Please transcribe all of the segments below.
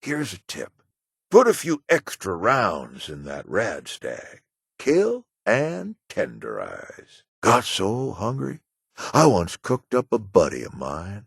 Here's a tip. Put a few extra rounds in that rad stag. Kill and tenderize. Got so hungry, I once cooked up a buddy of mine.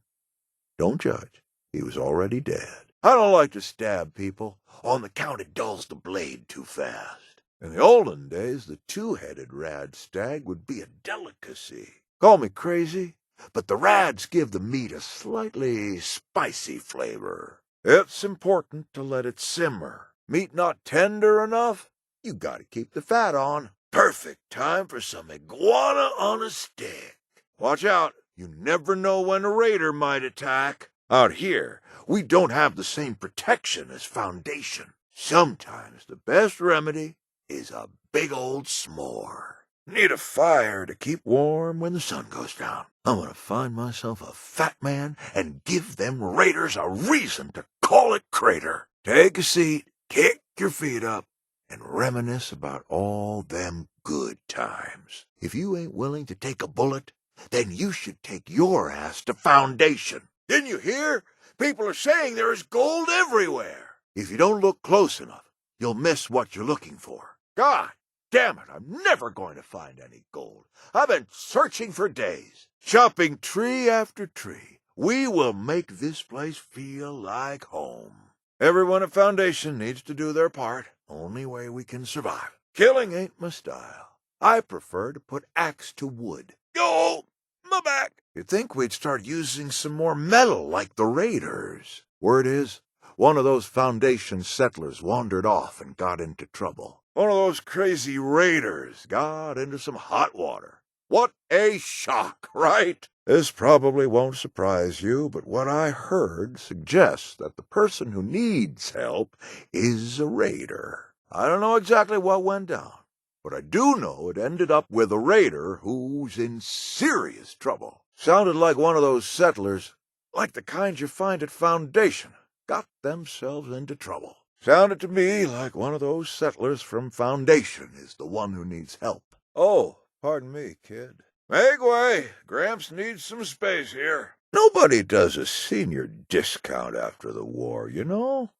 Don't judge. He was already dead. I don't like to stab people, on the count it dulls the blade too fast. In the olden days, the two-headed rad stag would be a delicacy. Call me crazy, but the rads give the meat a slightly spicy flavor. It's important to let it simmer. Meat not tender enough? You gotta keep the fat on. Perfect time for some iguana on a stick. Watch out, you never know when a raider might attack. Out here, we don't have the same protection as Foundation. Sometimes the best remedy is a big old s'more. Need a fire to keep warm when the sun goes down. I'm gonna find myself a fat man and give them raiders a reason to call it crater. Take a seat, kick your feet up, and reminisce about all them good times. If you ain't willing to take a bullet, then you should take your ass to Foundation. Didn't you hear? People are saying there is gold everywhere. If you don't look close enough, you'll miss what you're looking for. God damn it, I'm never going to find any gold. I've been searching for days, chopping tree after tree. We will make this place feel like home. Everyone at Foundation needs to do their part. Only way we can survive. Killing ain't my style. I prefer to put axe to wood. Yo, my back. You'd think we'd start using some more metal like the raiders. Word is, one of those Foundation settlers wandered off and got into trouble. One of those crazy raiders got into some hot water. What a shock, right? This probably won't surprise you, but what I heard suggests that the person who needs help is a raider. I don't know exactly what went down, but I do know it ended up with a raider who's in serious trouble. Sounded like one of those settlers, like the kind you find at Foundation, got themselves into trouble. Sounded to me like one of those settlers from Foundation is the one who needs help. Oh, pardon me, kid. Make way. Gramps needs some space here. Nobody does a senior discount after the war, you know?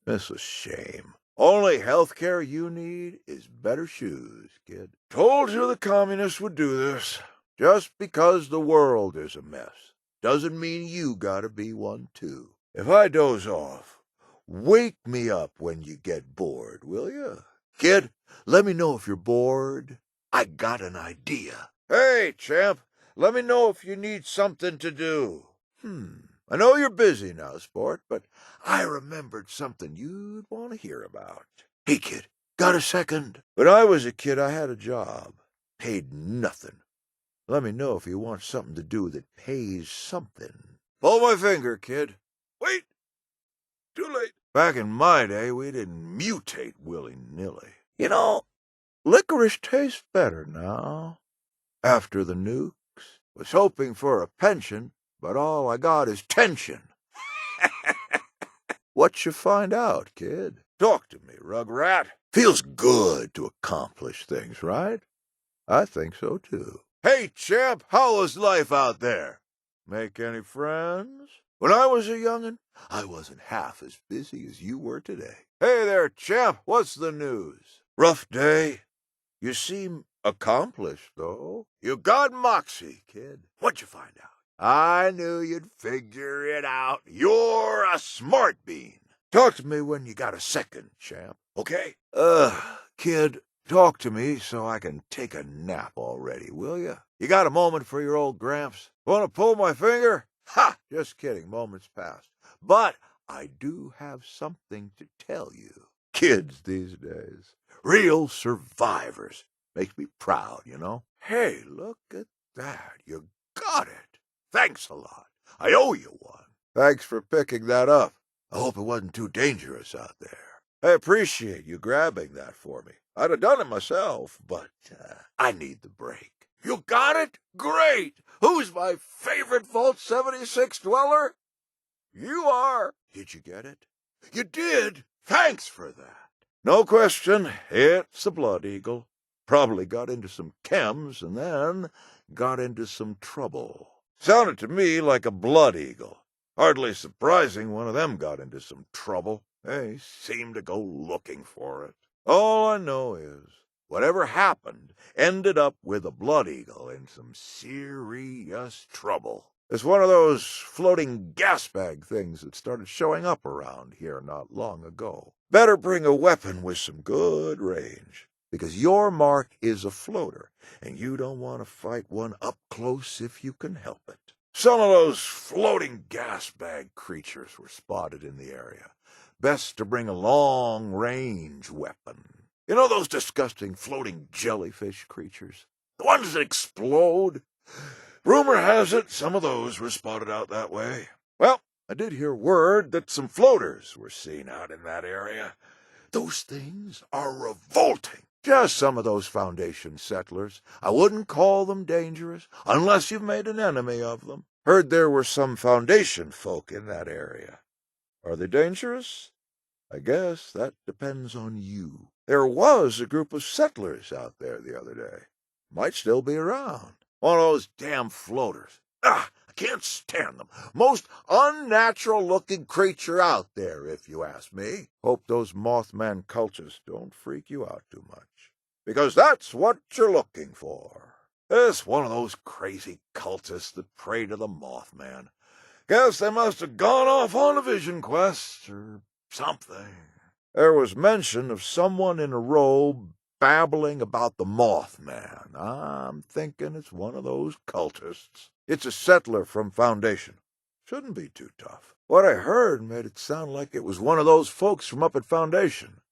It's a shame. Only health care you need is better shoes, kid. Told you the communists would do this. Just because the world is a mess doesn't mean you gotta be one too. If I doze off, wake me up when you get bored, will you? Kid, let me know if you're bored. I got an idea. Hey, champ, let me know if you need something to do. I know you're busy now, sport, but I remembered something you'd want to hear about. Hey, kid, got a second? When I was a kid, I had a job. Paid nothing. Let me know if you want something to do that pays something. Pull my finger, kid. Wait! Too late. Back in my day, we didn't mutate willy-nilly. You know, licorice tastes better now. After the nukes, was hoping for a pension, but all I got is tension. What you find out, kid? Talk to me, rugrat. Feels good to accomplish things, right? I think so, too. Hey, champ, how was life out there? Make any friends? When I was a young'un, I wasn't half as busy as you were today. Hey there, champ, what's the news? Rough day? You seem accomplished, though. You got moxie, kid. What'd you find out? I knew you'd figure it out. You're a smart bean. Talk to me when you got a second, champ, okay? Kid, talk to me so I can take a nap already, will you? You got a moment for your old Gramps? Want to pull my finger? Ha! Just kidding, moments past. But I do have something to tell you. Kids these days, real survivors. Makes me proud, you know? Hey, look at that. You got it. Thanks a lot. I owe you one. Thanks for picking that up. I hope it wasn't too dangerous out there. I appreciate you grabbing that for me. I'd have done it myself, but I need the break. You got it? Great! Who's my favorite Vault 76 dweller? You are. Did you get it? You did? Thanks for that. No question, it's the Blood Eagle. Probably got into some chems and then got into some trouble. Sounded to me like a Blood Eagle. Hardly surprising one of them got into some trouble. They seemed to go looking for it. All I know is, whatever happened ended up with a blood eagle in some serious trouble. It's one of those floating gas bag things that started showing up around here not long ago. Better bring a weapon with some good range, because your mark is a floater, and you don't want to fight one up close if you can help it. Some of those floating gas bag creatures were spotted in the area. Best to bring a long-range weapon. You know those disgusting floating jellyfish creatures? The ones that explode? Rumor has it some of those were spotted out that way. Well, I did hear word that some floaters were seen out in that area. Those things are revolting. Just some of those Foundation settlers. I wouldn't call them dangerous, unless you've made an enemy of them. Heard there were some Foundation folk in that area. Are they dangerous? I guess that depends on you. There was a group of settlers out there the other day. Might still be around. One of those damn floaters. I can't stand them. Most unnatural-looking creature out there, if you ask me. Hope those Mothman cultists don't freak you out too much, because that's what you're looking for. It's one of those crazy cultists that prey to the Mothman. Guess they must have gone off on a vision quest or something. There was mention of someone in a robe babbling about the Mothman. I'm thinking it's one of those cultists. It's a settler from Foundation. Shouldn't be too tough. What I heard made it sound like it was one of those folks from up at Foundation.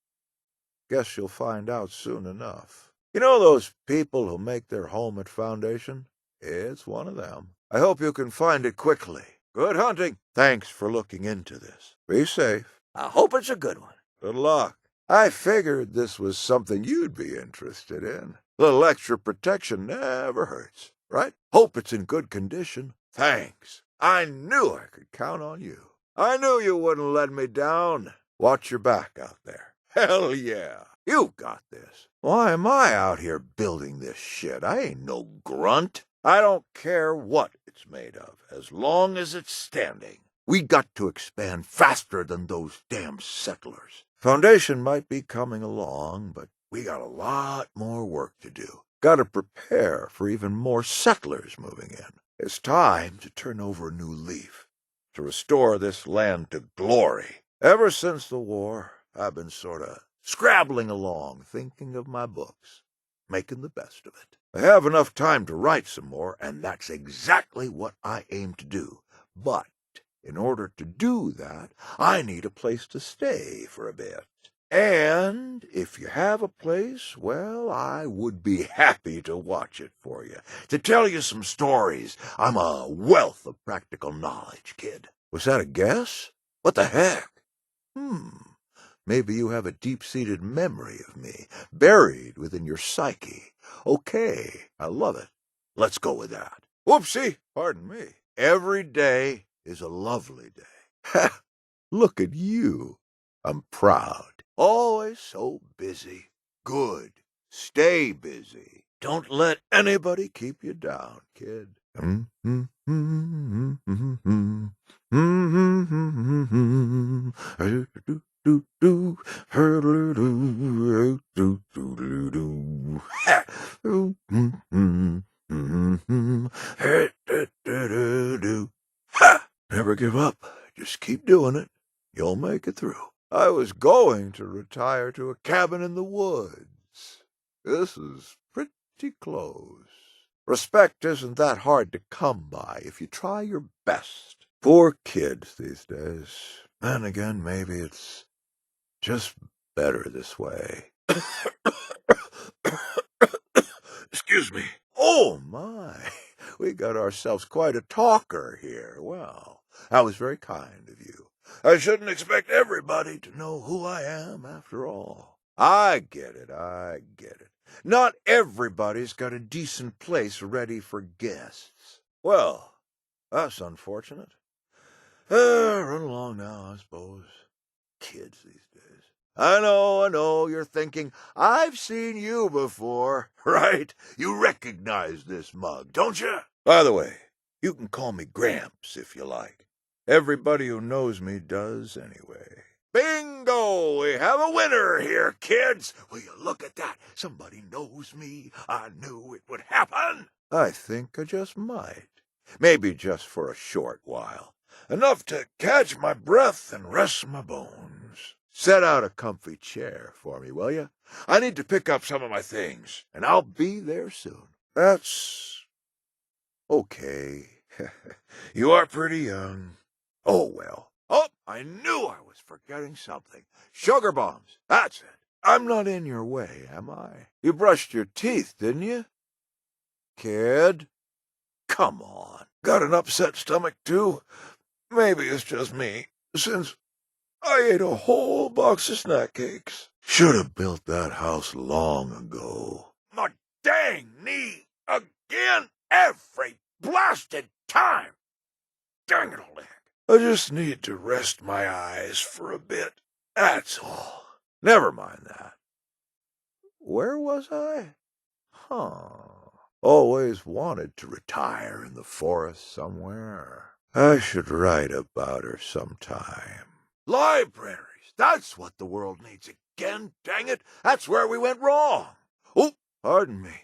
Guess you'll find out soon enough. You know those people who make their home at Foundation? It's one of them. I hope you can find it quickly. Good hunting. Thanks for looking into this. Be safe. I hope it's a good one. Good luck. I figured this was something you'd be interested in. A little extra protection never hurts, right? Hope it's in good condition. Thanks. I knew I could count on you. I knew you wouldn't let me down. Watch your back out there. Hell yeah. You've got this. Why am I out here building this shit? I ain't no grunt. I don't care what it's made of, as long as it's standing. We got to expand faster than those damn settlers. Foundation might be coming along, but we got a lot more work to do. Got to prepare for even more settlers moving in. It's time to turn over a new leaf, to restore this land to glory. Ever since the war, I've been sort of scrabbling along, thinking of my books, making the best of it. I have enough time to write some more, and that's exactly what I aim to do. But in order to do that, I need a place to stay for a bit. And if you have a place, well, I would be happy to watch it for you, to tell you some stories. I'm a wealth of practical knowledge, kid. Was that a guess? What the heck? Maybe you have a deep-seated memory of me, buried within your psyche. Okay, I love it. Let's go with that. Whoopsie, pardon me. Every day is a lovely day. Ha! Look at you. I'm proud. Always so busy. Good. Stay busy. Don't let anybody keep you down, kid. Never give up. Just keep doing it. You'll make it through. I was going to retire to a cabin in the woods. This is pretty close. Respect isn't that hard to come by if you try your best. Poor kids these days. Then again, maybe it's just better this way. Excuse me. Oh, my. We got ourselves quite a talker here. Well, that was very kind of you. I shouldn't expect everybody to know who I am, after all. I get it. Not everybody's got a decent place ready for guests. Well, that's unfortunate. Run along now, I suppose. Kids these days. I know, you're thinking, I've seen you before, right? You recognize this mug, don't you? By the way, you can call me Gramps if you like. Everybody who knows me does anyway. Bingo! We have a winner here, kids! Will you look at that? Somebody knows me. I knew it would happen. I think I just might. Maybe just for a short while. Enough to catch my breath and rest my bones. Set out a comfy chair for me, will you? I need to pick up some of my things, and I'll be there soon. That's okay. You are pretty young. Oh, well. Oh, I knew I was forgetting something. Sugar bombs. That's it. I'm not in your way, am I? You brushed your teeth, didn't you? Kid? Come on. Got an upset stomach, too? Maybe it's just me, since I ate a whole box of snack cakes. Should have built that house long ago. My dang knee! Again! Every blasted time! Dang it all, I just need to rest my eyes for a bit. That's all. Never mind that. Where was I? Always wanted to retire in the forest somewhere. I should write about her sometime. Libraries! That's what the world needs again, dang it! That's where we went wrong! Oh, pardon me.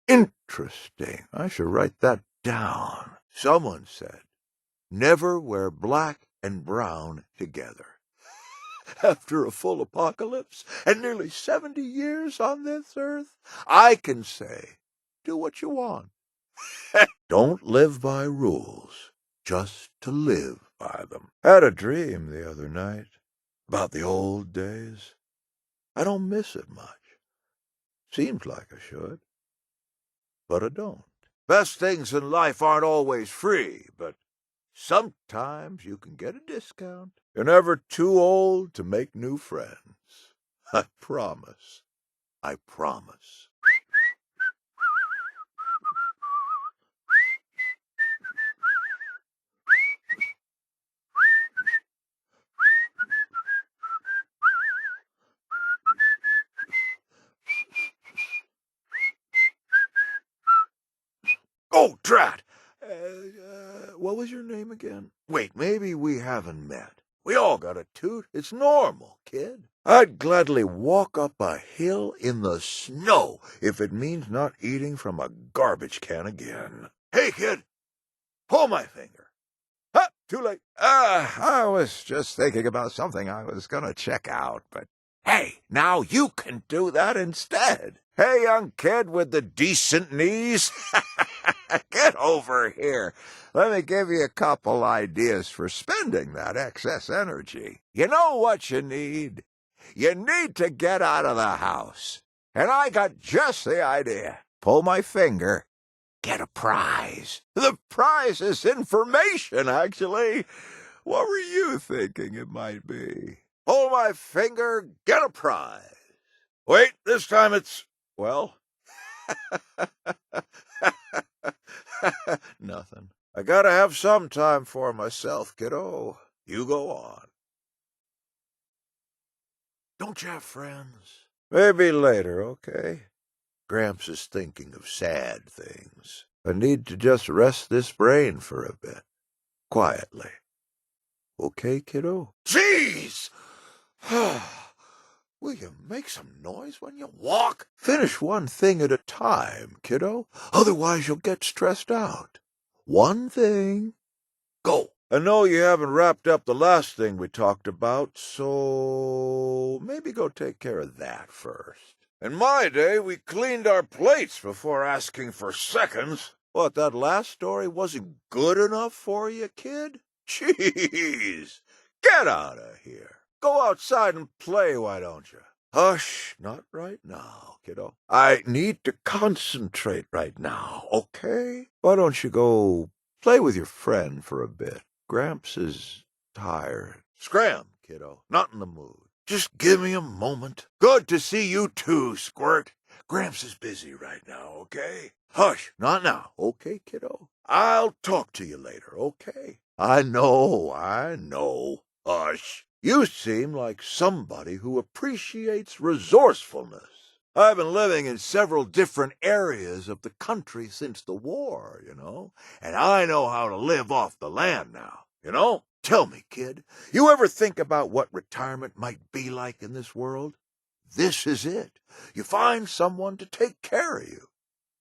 Interesting. I should write that down. Someone said, never wear black and brown together. After a full apocalypse and nearly 70 years on this earth, I can say, do what you want. Don't live by rules, just to live by them. Had a dream the other night about the old days. I don't miss it much. Seems like I should, but I don't. Best things in life aren't always free, but sometimes you can get a discount. You're never too old to make new friends. I promise. I promise. Oh, drat! What was your name again? Wait, maybe we haven't met. We all got a toot. It's normal, kid. I'd gladly walk up a hill in the snow if it means not eating from a garbage can again. Hey, kid, pull my finger. Huh, too late. I was just thinking about something I was going to check out, but hey, now you can do that instead. Hey, young kid with the decent knees. Get over here. Let me give you a couple ideas for spending that excess energy. You know what you need? You need to get out of the house. And I got just the idea. Pull my finger. Get a prize. The prize is information, actually. What were you thinking it might be? Pull my finger, get a prize. Wait, this time it's, well, nothing. I gotta have some time for myself, kiddo. You go on. Don't you have friends? Maybe later, okay? Gramps is thinking of sad things. I need to just rest this brain for a bit. Quietly. Okay, kiddo? Jeez! Will you make some noise when you walk? Finish one thing at a time, kiddo. Otherwise you'll get stressed out. One thing. Go. I know you haven't wrapped up the last thing we talked about, so maybe go take care of that first. In my day, we cleaned our plates before asking for seconds. What, that last story wasn't good enough for you, kid? Jeez! Get out of here. Go outside and play, why don't you? Hush, not right now, kiddo. I need to concentrate right now, okay? Why don't you go play with your friend for a bit? Gramps is tired. Scram, kiddo. Not in the mood. Just give me a moment. Good to see you too, Squirt. Gramps is busy right now, okay? Hush, not now, okay, kiddo? I'll talk to you later, okay? I know. Hush. You seem like somebody who appreciates resourcefulness. I've been living in several different areas of the country since the war, and I know how to live off the land now. Tell me, kid, you ever think about what retirement might be like in this world? This is it. You find someone to take care of you.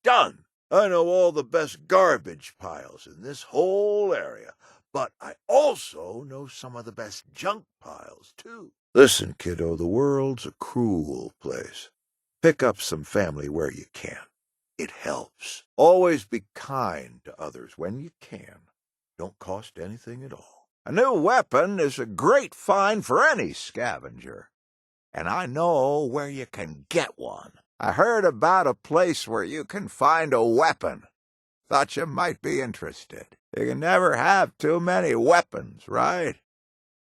Done. I know all the best garbage piles in this whole area, but I also know some of the best junk piles, too. Listen, kiddo, the world's a cruel place. Pick up some family where you can. It helps. Always be kind to others when you can. Don't cost anything at all. A new weapon is a great find for any scavenger. And I know where you can get one. I heard about a place where you can find a weapon. Thought you might be interested. You can never have too many weapons, right?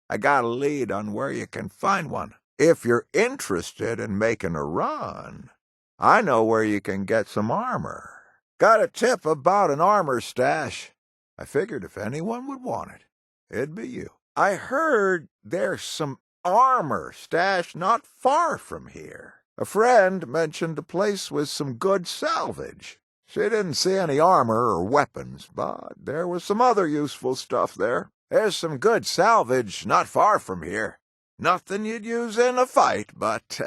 I got a lead on where you can find one. If you're interested in making a run, I know where you can get some armor. Got a tip about an armor stash. I figured if anyone would want it, it'd be you. I heard there's some armor stashed not far from here. A friend mentioned a place with some good salvage. She didn't see any armor or weapons, but there was some other useful stuff there. There's some good salvage not far from here. Nothing you'd use in a fight, but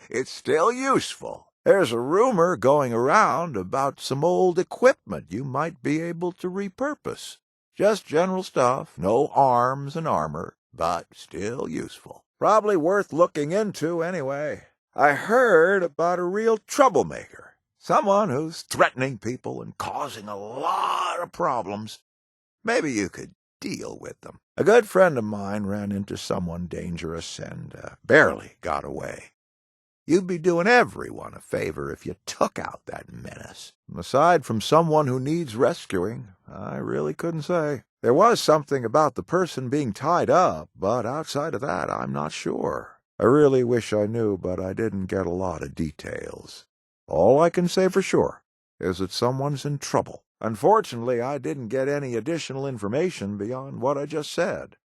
it's still useful. There's a rumor going around about some old equipment you might be able to repurpose. Just general stuff, no arms and armor, but still useful. Probably worth looking into anyway. I heard about a real troublemaker. Someone who's threatening people and causing a lot of problems. Maybe you could deal with them. A good friend of mine ran into someone dangerous and barely got away. You'd be doing everyone a favor if you took out that menace. Aside from someone who needs rescuing, I really couldn't say. There was something about the person being tied up, but outside of that, I'm not sure. I really wish I knew, but I didn't get a lot of details. All I can say for sure is that someone's in trouble. Unfortunately, I didn't get any additional information beyond what I just said.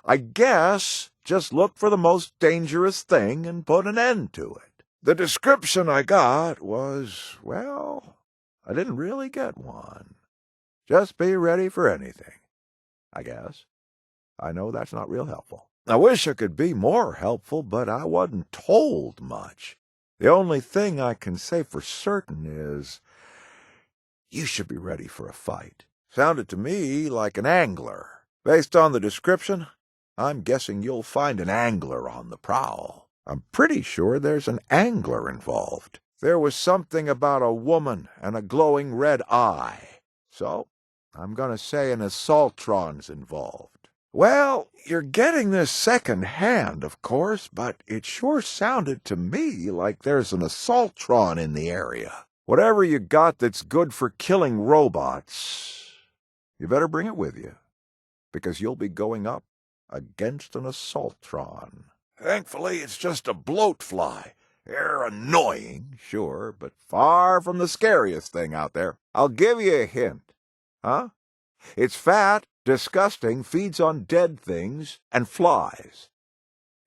I guess just look for the most dangerous thing and put an end to it. The description I got was, well, I didn't really get one. Just be ready for anything, I guess. I know that's not real helpful. I wish I could be more helpful, but I wasn't told much. The only thing I can say for certain is you should be ready for a fight. Sounded to me like an angler. Based on the description, I'm guessing you'll find an angler on the prowl. I'm pretty sure there's an angler involved. There was something about a woman and a glowing red eye. So, I'm going to say an assaultron's involved. Well, you're getting this second hand, of course, but it sure sounded to me like there's an assaultron in the area. Whatever you got that's good for killing robots, you better bring it with you, because you'll be going up against an assaultron. Thankfully, it's just a bloatfly. They're annoying, sure, but far from the scariest thing out there. I'll give you a hint. Huh? It's fat, disgusting, feeds on dead things, and flies.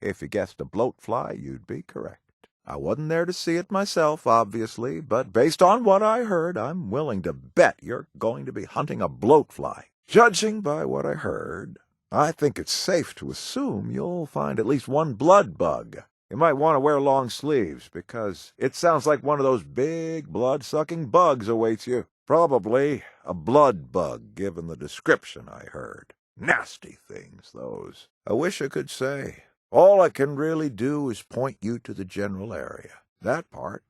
If you guessed a bloatfly, you'd be correct. I wasn't there to see it myself, obviously, but based on what I heard, I'm willing to bet you're going to be hunting a bloatfly. Judging by what I heard, I think it's safe to assume you'll find at least one blood bug. You might want to wear long sleeves, because it sounds like one of those big blood-sucking bugs awaits you. Probably a blood bug, given the description I heard. Nasty things, those. I wish I could say. All I can really do is point you to the general area. That part,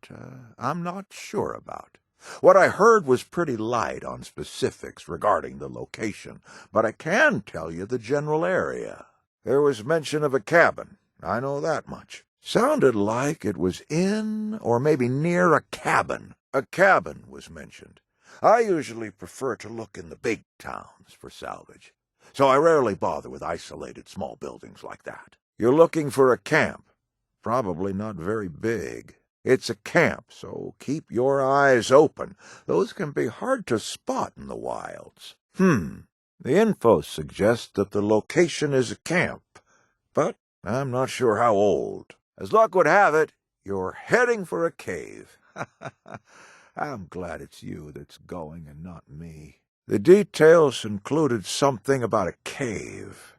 I'm not sure about. What I heard was pretty light on specifics regarding the location, but I can tell you the general area. There was mention of a cabin. I know that much. Sounded like it was in or maybe near a cabin. A cabin was mentioned. I usually prefer to look in the big towns for salvage, so I rarely bother with isolated small buildings like that. You're looking for a camp. probably not very big. It's a camp, so keep your eyes open. Those can be hard to spot in the wilds. The info suggests that the location is a camp, but I'm not sure how old. As luck would have it, you're heading for a cave. I'm glad it's you that's going and not me. The details included something about a cave.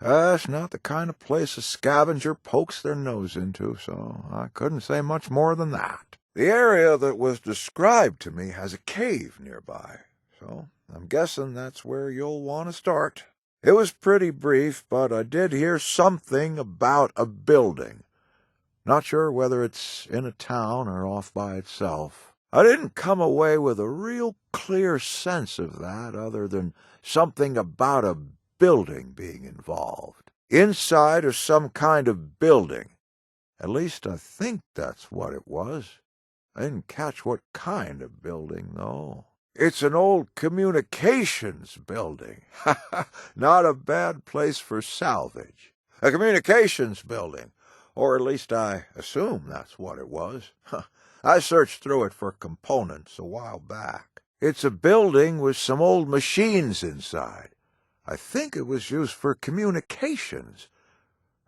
That's not the kind of place a scavenger pokes their nose into, so I couldn't say much more than that. The area that was described to me has a cave nearby, so I'm guessing that's where you'll want to start. It was pretty brief, but I did hear something about a building. Not sure whether it's in a town or off by itself. I didn't come away with a real clear sense of that, other than something about a building being involved. Inside of some kind of building. At least I think that's what it was. I didn't catch what kind of building, though. It's an old communications building. Not a bad place for salvage. A communications building. Or at least I assume that's what it was. I searched through it for components a while back. It's a building with some old machines inside. I think it was used for communications.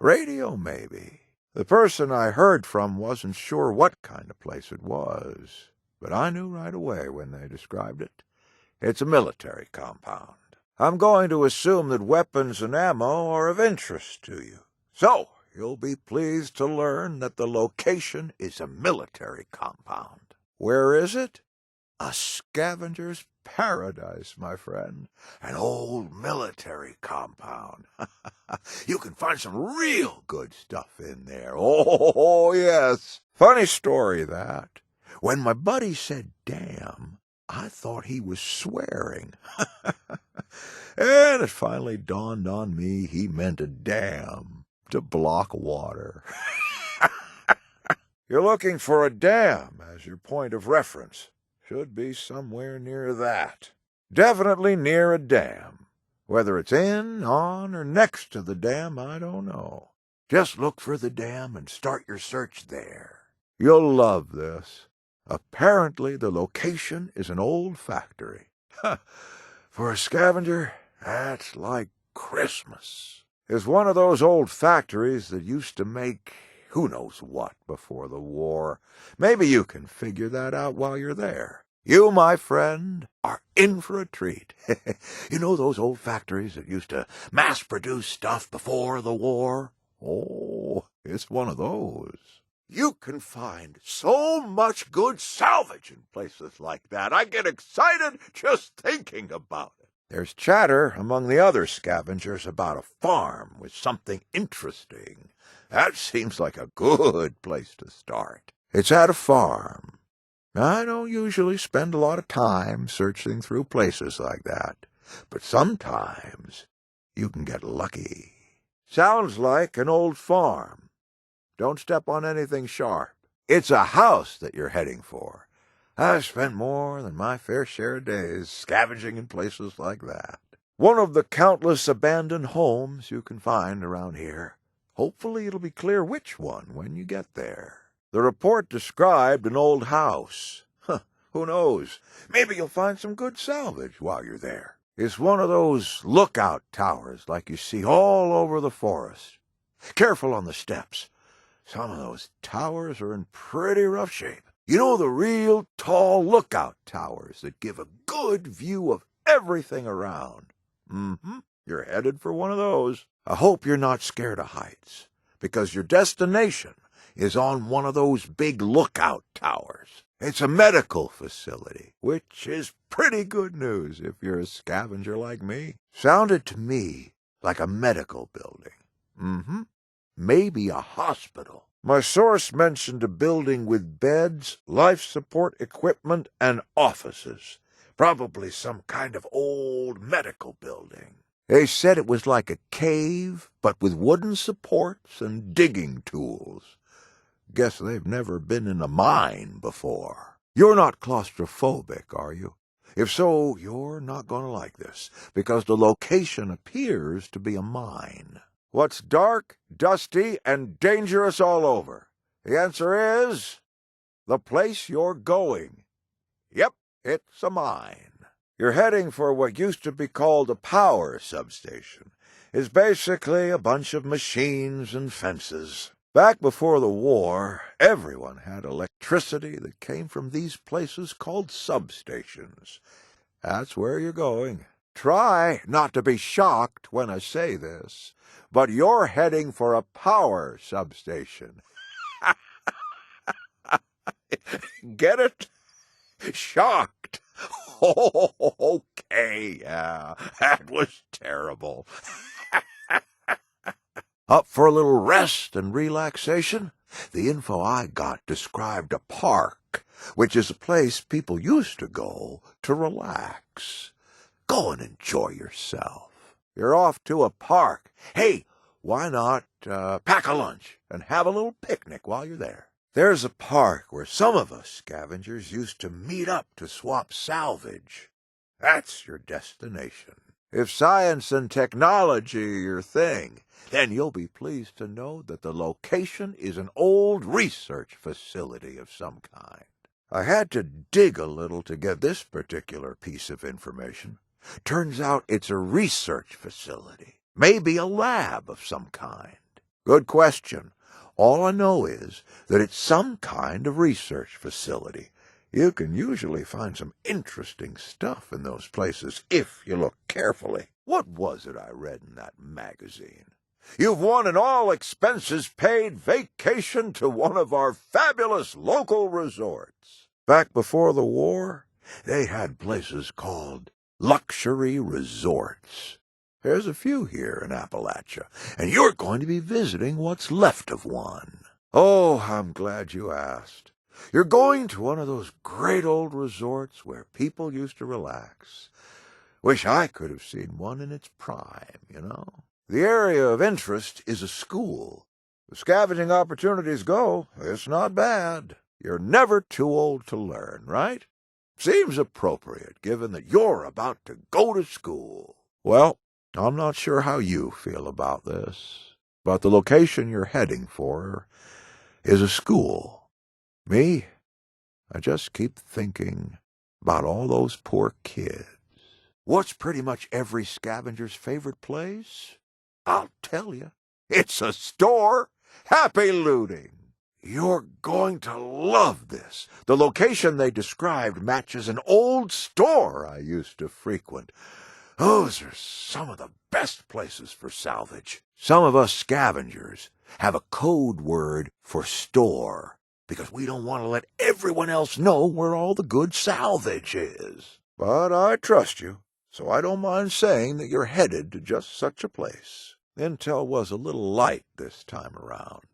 Radio, maybe. The person I heard from wasn't sure what kind of place it was, but I knew right away when they described it. It's a military compound. I'm going to assume that weapons and ammo are of interest to you. So, you'll be pleased to learn that the location is a military compound. Where is it? A scavenger's paradise, my friend. An old military compound. You can find some real good stuff in there. Oh, yes. Funny story, that. When my buddy said damn, I thought he was swearing. And it finally dawned on me he meant a dam to block water. You're looking for a dam as your point of reference. Should be somewhere near that. Definitely near a dam. Whether it's in, on, or next to the dam, I don't know. Just look for the dam and start your search there. You'll love this. Apparently the location is an old factory. For a scavenger, that's like Christmas. It's one of those old factories that used to make who knows what before the war. Maybe you can figure that out while you're there. You, my friend, are in for a treat. You know those old factories that used to mass-produce stuff before the war? Oh, it's one of those. You can find so much good salvage in places like that. I get excited just thinking about it. There's chatter among the other scavengers about a farm with something interesting. That seems like a good place to start. It's at a farm. I don't usually spend a lot of time searching through places like that, but sometimes you can get lucky. Sounds like an old farm. Don't step on anything sharp. It's a house that you're heading for. I've spent more than my fair share of days scavenging in places like that. One of the countless abandoned homes you can find around here. Hopefully it'll be clear which one when you get there. The report described an old house. Who knows? Maybe you'll find some good salvage while you're there. It's one of those lookout towers like you see all over the forest. Careful on the steps. Some of those towers are in pretty rough shape. You know, the real tall lookout towers that give a good view of everything around. You're headed for one of those. I hope you're not scared of heights, because your destination is on one of those big lookout towers. It's a medical facility, which is pretty good news if you're a scavenger like me. Sounded to me like a medical building. Maybe a hospital. My source mentioned a building with beds, life support equipment, and offices. Probably some kind of old medical building. They said it was like a cave, but with wooden supports and digging tools. Guess they've never been in a mine before. You're not claustrophobic, are you? If so, you're not going to like this, because the location appears to be a mine. What's dark, dusty, and dangerous all over? The answer is the place you're going. Yep, it's a mine. You're heading for what used to be called a power substation. It's basically a bunch of machines and fences. Back before the war, everyone had electricity that came from these places called substations. That's where you're going. Try not to be shocked when I say this, but you're heading for a power substation. Get it? Shocked. Oh, okay, yeah, that was terrible. Up for a little rest and relaxation? The info I got described a park, which is a place people used to go to relax. Go and enjoy yourself. You're off to a park. Hey, why not pack a lunch and have a little picnic while you're there? There's a park where some of us scavengers used to meet up to swap salvage. That's your destination. If science and technology are your thing, then you'll be pleased to know that the location is an old research facility of some kind. I had to dig a little to get this particular piece of information. Turns out it's a research facility, maybe a lab of some kind. Good question. All I know is that it's some kind of research facility. You can usually find some interesting stuff in those places if you look carefully. What was it I read in that magazine? You've won an all-expenses-paid vacation to one of our fabulous local resorts. Back before the war, they had places called luxury resorts. There's a few here in Appalachia, and you're going to be visiting what's left of one. Oh, I'm glad you asked. You're going to one of those great old resorts where people used to relax. Wish I could have seen one in its prime, you know. The area of interest is a school. The scavenging opportunities go, it's not bad. You're never too old to learn, right? Seems appropriate, given that you're about to go to school. Well, I'm not sure how you feel about this, but the location you're heading for is a school. Me, I just keep thinking about all those poor kids. What's pretty much every scavenger's favorite place? I'll tell you. It's a store. Happy looting. You're going to love this. The location they described matches an old store I used to frequent. Those are some of the best places for salvage. Some of us scavengers have a code word for store because we don't want to let everyone else know where all the good salvage is. But I trust you, so I don't mind saying that you're headed to just such a place. Intel was a little light this time around.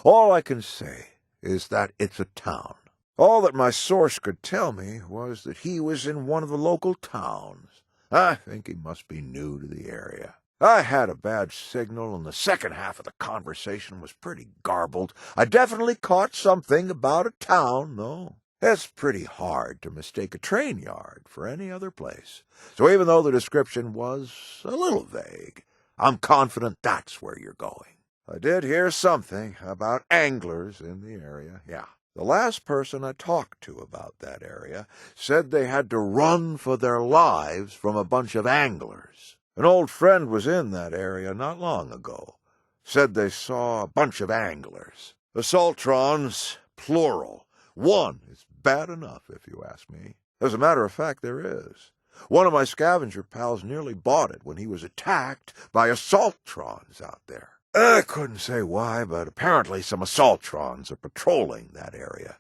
All I can say is that it's a town. All that my source could tell me was that he was in one of the local towns. I think he must be new to the area. I had a bad signal, and the second half of the conversation was pretty garbled. I definitely caught something about a town, though. It's pretty hard to mistake a train yard for any other place. So even though the description was a little vague, I'm confident that's where you're going. I did hear something about anglers in the area, yeah. The last person I talked to about that area said they had to run for their lives from a bunch of anglers. An old friend was in that area not long ago. Said they saw a bunch of anglers. Assaultrons, plural. One is bad enough, if you ask me. As a matter of fact, there is. One of my scavenger pals nearly bought it when he was attacked by assaultrons out there. I couldn't say why, but apparently some assaultrons are patrolling that area.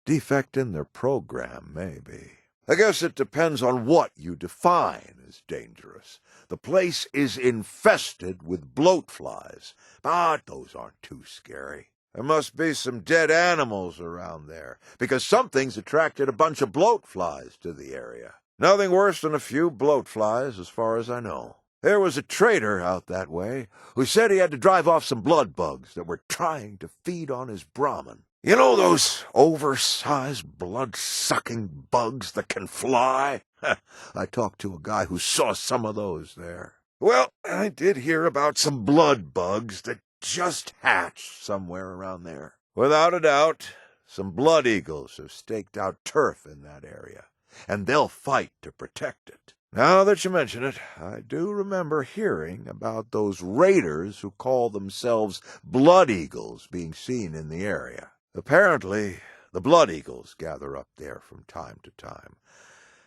Defect in their program, maybe. I guess it depends on what you define as dangerous. The place is infested with bloat flies, but those aren't too scary. There must be some dead animals around there, because something's attracted a bunch of bloat flies to the area. Nothing worse than a few bloat flies, as far as I know. There was a trader out that way who said he had to drive off some blood bugs that were trying to feed on his Brahmin. You know those oversized blood-sucking bugs that can fly? I talked to a guy who saw some of those there. Well, I did hear about some blood bugs that just hatched somewhere around there. Without a doubt, some blood eagles have staked out turf in that area, and they'll fight to protect it. Now that you mention it, I do remember hearing about those raiders who call themselves blood eagles being seen in the area. Apparently, the blood eagles gather up there from time to time.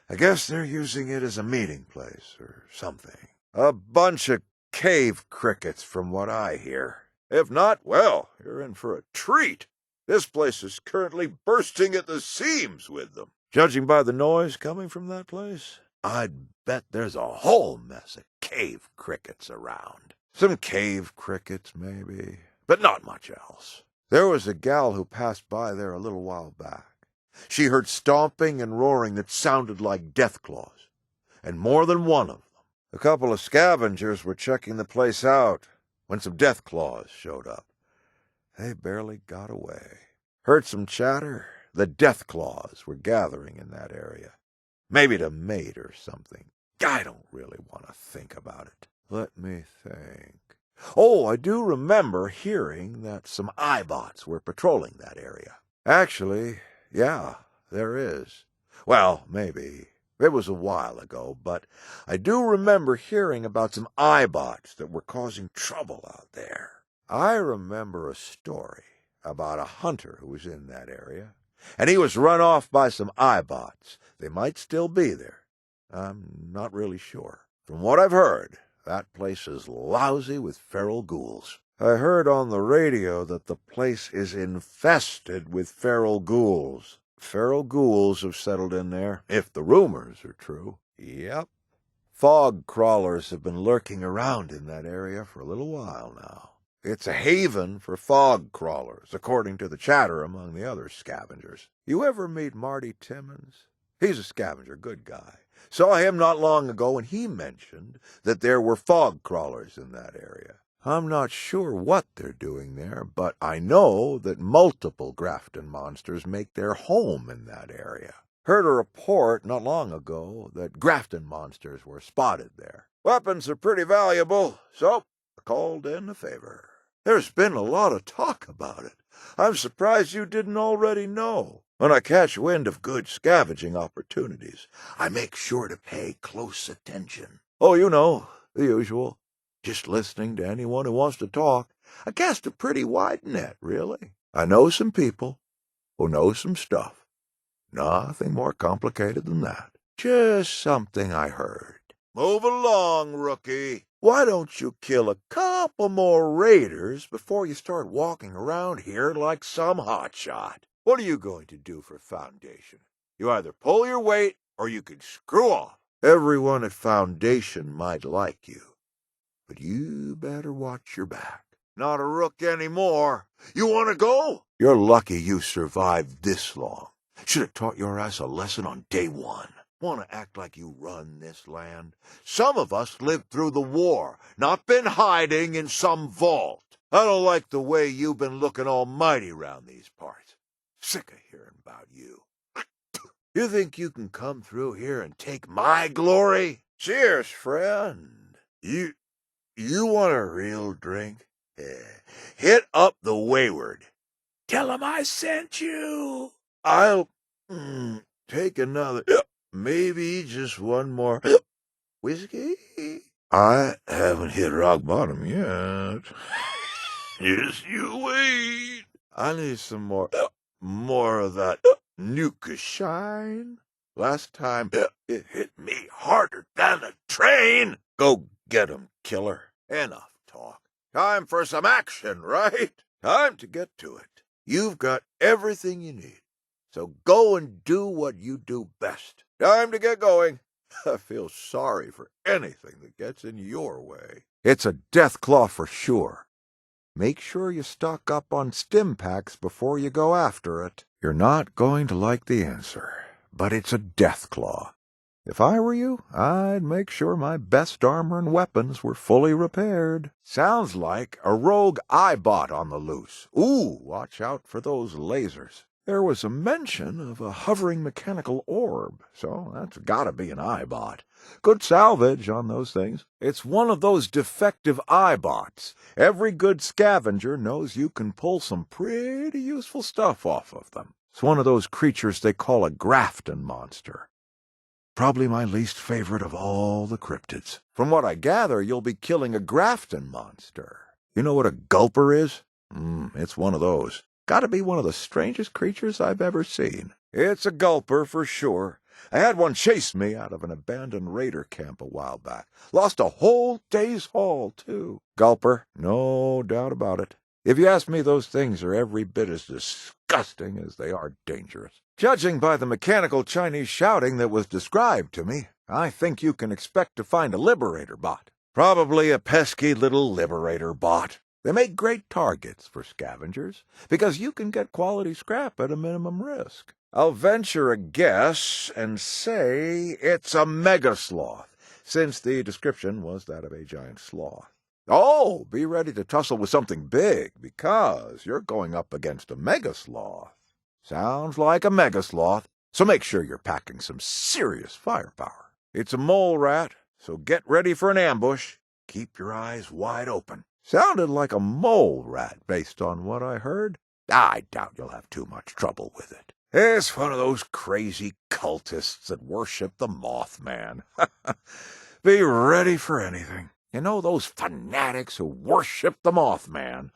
I guess they're using it as a meeting place or something. A bunch of cave crickets, from what I hear. If not, well, you're in for a treat. This place is currently bursting at the seams with them. Judging by the noise coming from that place, I'd bet there's a whole mess of cave crickets around. Some cave crickets, maybe, but not much else. There was a gal who passed by there a little while back. She heard stomping and roaring that sounded like death claws, and more than one of them. A couple of scavengers were checking the place out when some death claws showed up. They barely got away. Heard some chatter. The death claws were gathering in that area. Maybe to mate or something. I don't really want to think about it. Let me think. Oh, I do remember hearing that some Eyebots were patrolling that area. Actually, yeah, there is. Well, maybe. It was a while ago, but I do remember hearing about some Eyebots that were causing trouble out there. I remember a story about a hunter who was in that area, and he was run off by some Eyebots. They might still be there. I'm not really sure. From what I've heard, that place is lousy with feral ghouls. I heard on the radio that the place is infested with feral ghouls. Feral ghouls have settled in there, if the rumors are true. Yep. Fog crawlers have been lurking around in that area for a little while now. It's a haven for fog crawlers, according to the chatter among the other scavengers. You ever meet Marty Timmons? He's a scavenger, good guy. Saw him not long ago, and he mentioned that there were fog crawlers in that area. I'm not sure what they're doing there, but I know that multiple Grafton monsters make their home in that area. Heard a report not long ago that Grafton monsters were spotted there. Weapons are pretty valuable, so I called in a favor. There's been a lot of talk about it. I'm surprised you didn't already know. When I catch wind of good scavenging opportunities, I make sure to pay close attention. Oh, you know, the usual. Just listening to anyone who wants to talk. I cast a pretty wide net, really. I know some people who know some stuff. Nothing more complicated than that. Just something I heard. Move along, rookie. Why don't you kill a couple more raiders before you start walking around here like some hotshot? What are you going to do for Foundation? You either pull your weight or you can screw off. Everyone at Foundation might like you, but you better watch your back. Not a rook anymore. You want to go? You're lucky you survived this long. Should have taught your ass a lesson on day one. Want to act like you run this land? Some of us lived through the war, not been hiding in some vault. I don't like the way you've been looking almighty round these parts. Sick of hearing about you. You think you can come through here and take my glory? Cheers, friend. You want a real drink? Hit up the Wayward. Tell him I sent you. I'll take another, maybe just one more whiskey. I haven't hit rock bottom yet. Just you wait. I need some more of that Nuka shine. Last time it hit me harder than a train. Go get 'em, killer. Enough talk. Time for some action, right? Time to get to it. You've got everything you need. So go and do what you do best. Time to get going. I feel sorry for anything that gets in your way. It's a death claw for sure. Make sure you stock up on stim packs before you go after it. You're not going to like the answer, but it's a death claw. If I were you, I'd make sure my best armor and weapons were fully repaired. Sounds like a rogue Eyebot on the loose. Ooh, watch out for those lasers. There was a mention of a hovering mechanical orb, so that's gotta be an eyebot. Good salvage on those things. It's one of those defective eyebots. Every good scavenger knows you can pull some pretty useful stuff off of them. It's one of those creatures they call a Grafton monster. Probably my least favorite of all the cryptids. From what I gather, you'll be killing a Grafton monster. You know what a gulper is? It's one of those. Gotta be one of the strangest creatures I've ever seen. It's a gulper for sure. I had one chase me out of an abandoned raider camp a while back. Lost a whole day's haul, too. Gulper, no doubt about it. If you ask me, those things are every bit as disgusting as they are dangerous. Judging by the mechanical Chinese shouting that was described to me, I think you can expect to find a Liberator bot. Probably a pesky little Liberator bot. They make great targets for scavengers, because you can get quality scrap at a minimum risk. I'll venture a guess and say it's a mega sloth, since the description was that of a giant sloth. Oh, be ready to tussle with something big, because you're going up against a mega sloth. Sounds like a mega sloth, so make sure you're packing some serious firepower. It's a mole rat, so get ready for an ambush. Keep your eyes wide open. Sounded like a mole rat based on what I heard. I doubt you'll have too much trouble with it. It's one of those crazy cultists that worship the Mothman. Be ready for anything. You know those fanatics who worship the Mothman?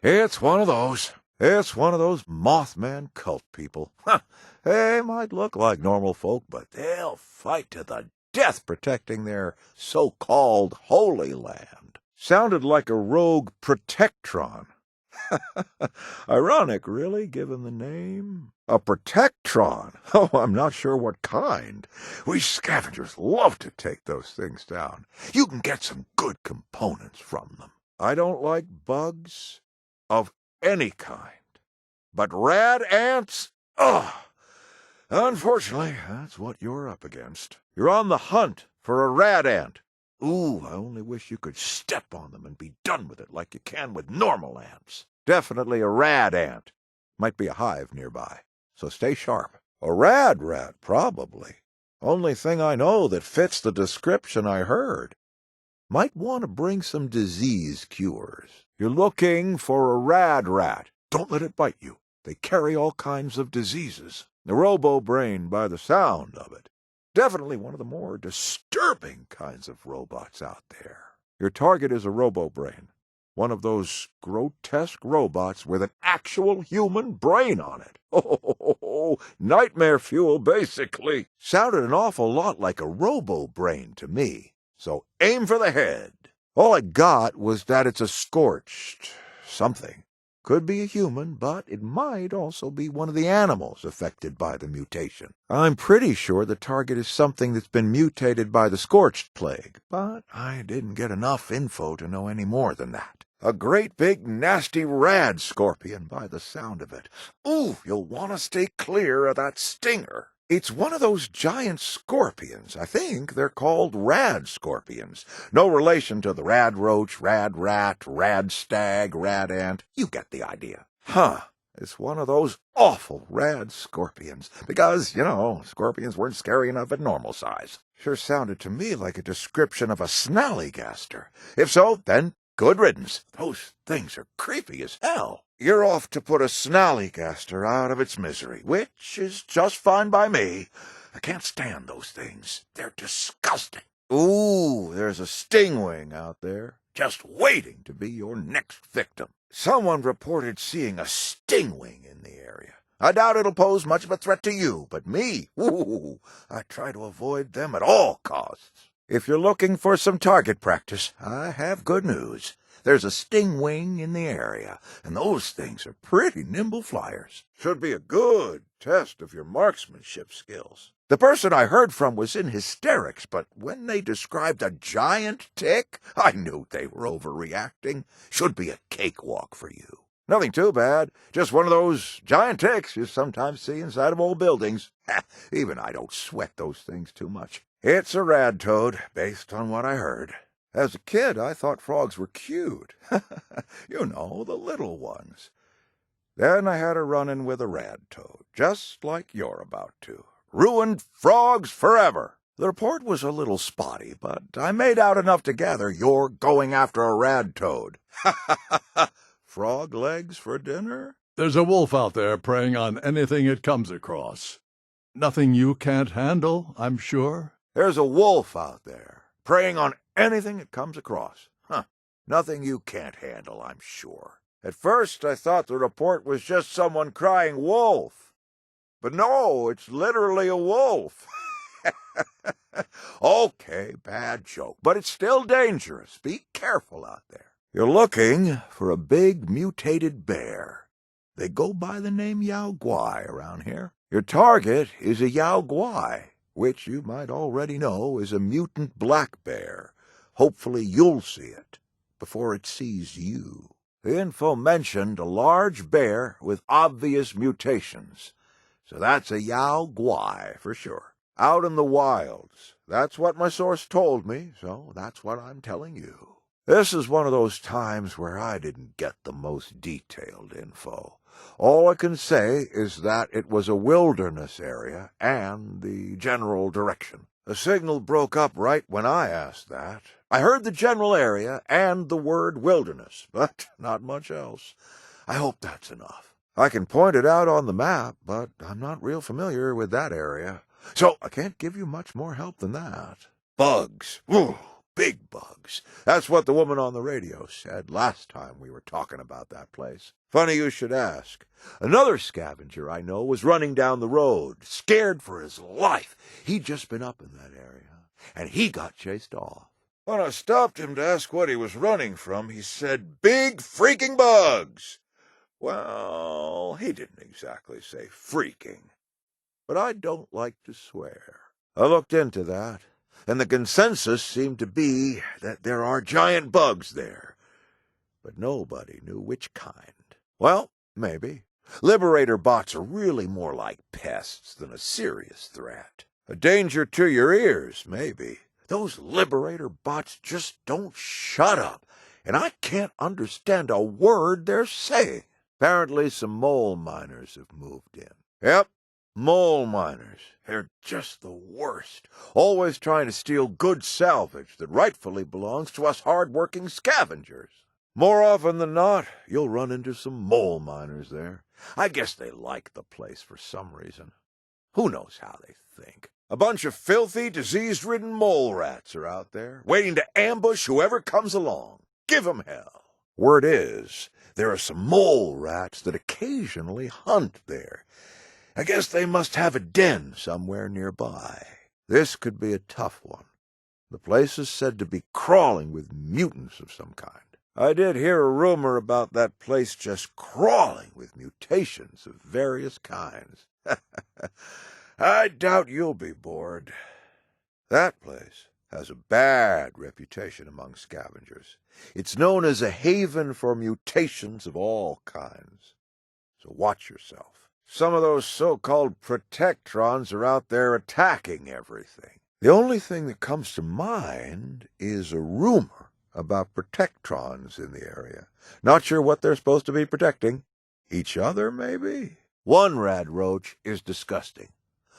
It's one of those. It's one of those Mothman cult people. They might look like normal folk, but they'll fight to the death protecting their so-called Holy Land. Sounded like a rogue protectron. Ironic, really, given the name. A protectron? Oh, I'm not sure what kind. We scavengers love to take those things down. You can get some good components from them. I don't like bugs of any kind. But rad ants? Ugh! Unfortunately, that's what you're up against. You're on the hunt for a rad ant. Ooh, I only wish you could step on them and be done with it like you can with normal ants. Definitely a rad ant. Might be a hive nearby, so stay sharp. A rad rat, probably. Only thing I know that fits the description I heard. Might want to bring some disease cures. You're looking for a rad rat. Don't let it bite you. They carry all kinds of diseases. The robo-brain, by the sound of it. Definitely one of the more disturbing kinds of robots out there. Your target is a robo-brain. One of those grotesque robots with an actual human brain on it. Oh, nightmare fuel, basically. Sounded an awful lot like a robo-brain to me. So aim for the head. All I got was that it's a scorched something. Could be a human, but it might also be one of the animals affected by the mutation. I'm pretty sure the target is something that's been mutated by the scorched plague, but I didn't get enough info to know any more than that. A great big nasty rad scorpion by the sound of it. Ooh, you'll want to stay clear of that stinger. It's one of those giant scorpions. I think they're called rad scorpions. No relation to the rad roach, rad rat, rad stag, rad ant. You get the idea. It's one of those awful rad scorpions. Because, scorpions weren't scary enough at normal size. Sure sounded to me like a description of a snallygaster. If so, then good riddance. Those things are creepy as hell. You're off to put a snallygaster out of its misery, which is just fine by me. I can't stand those things. They're disgusting. Ooh, there's a stingwing out there, just waiting to be your next victim. Someone reported seeing a stingwing in the area. I doubt it'll pose much of a threat to you, but me, I try to avoid them at all costs. If you're looking for some target practice, I have good news. There's a stingwing in the area, and those things are pretty nimble flyers. Should be a good test of your marksmanship skills. The person I heard from was in hysterics, but when they described a giant tick, I knew they were overreacting. Should be a cakewalk for you. Nothing too bad, just one of those giant ticks you sometimes see inside of old buildings. Even I don't sweat those things too much. It's a rad toad, based on what I heard. As a kid, I thought frogs were cute. The little ones. Then I had a run-in with a rad toad, just like you're about to. Ruined frogs forever. The report was a little spotty, but I made out enough to gather you're going after a rad toad. Ha ha ha ha! Frog legs for dinner? There's a wolf out there preying on anything it comes across. Nothing you can't handle, I'm sure. There's a wolf out there, preying on anything it comes across. Huh. Nothing you can't handle, I'm sure. At first, I thought the report was just someone crying wolf. But no, it's literally a wolf. Okay, bad joke, but it's still dangerous. Be careful out there. You're looking for a big mutated bear. They go by the name Yao Guai around here. Your target is a Yao Guai, which you might already know is a mutant black bear. Hopefully you'll see it before it sees you. The info mentioned a large bear with obvious mutations. So that's a Yao Guai for sure. Out in the wilds. That's what my source told me, so that's what I'm telling you. This is one of those times where I didn't get the most detailed info. All I can say is that it was a wilderness area and the general direction. The signal broke up right when I asked that. I heard the general area and the word wilderness, but not much else. I hope that's enough. I can point it out on the map, but I'm not real familiar with that area, so I can't give you much more help than that. Bugs. Woo, big bugs. That's what the woman on the radio said last time we were talking about that place. Funny you should ask. Another scavenger I know was running down the road, scared for his life. He'd just been up in that area, and he got chased off. When I stopped him to ask what he was running from, he said, "Big freaking bugs." Well, he didn't exactly say freaking, but I don't like to swear. I looked into that, and the consensus seemed to be that there are giant bugs there, but nobody knew which kind. Well, maybe. Liberator bots are really more like pests than a serious threat. A danger to your ears, maybe. Those Liberator bots just don't shut up, and I can't understand a word they're saying. Apparently some mole miners have moved in. Yep, mole miners. They're just the worst. Always trying to steal good salvage that rightfully belongs to us hard-working scavengers. More often than not, you'll run into some mole miners there. I guess they like the place for some reason. Who knows how they think? A bunch of filthy, disease-ridden mole rats are out there, waiting to ambush whoever comes along. Give 'em hell. Word is, there are some mole rats that occasionally hunt there. I guess they must have a den somewhere nearby. This could be a tough one. The place is said to be crawling with mutants of some kind. I did hear a rumor about that place just crawling with mutations of various kinds. I doubt you'll be bored. That place has a bad reputation among scavengers. It's known as a haven for mutations of all kinds. So watch yourself. Some of those so-called protectrons are out there attacking everything. The only thing that comes to mind is a rumor about protectrons in the area. Not sure what they're supposed to be protecting. Each other, maybe? One rad roach is disgusting.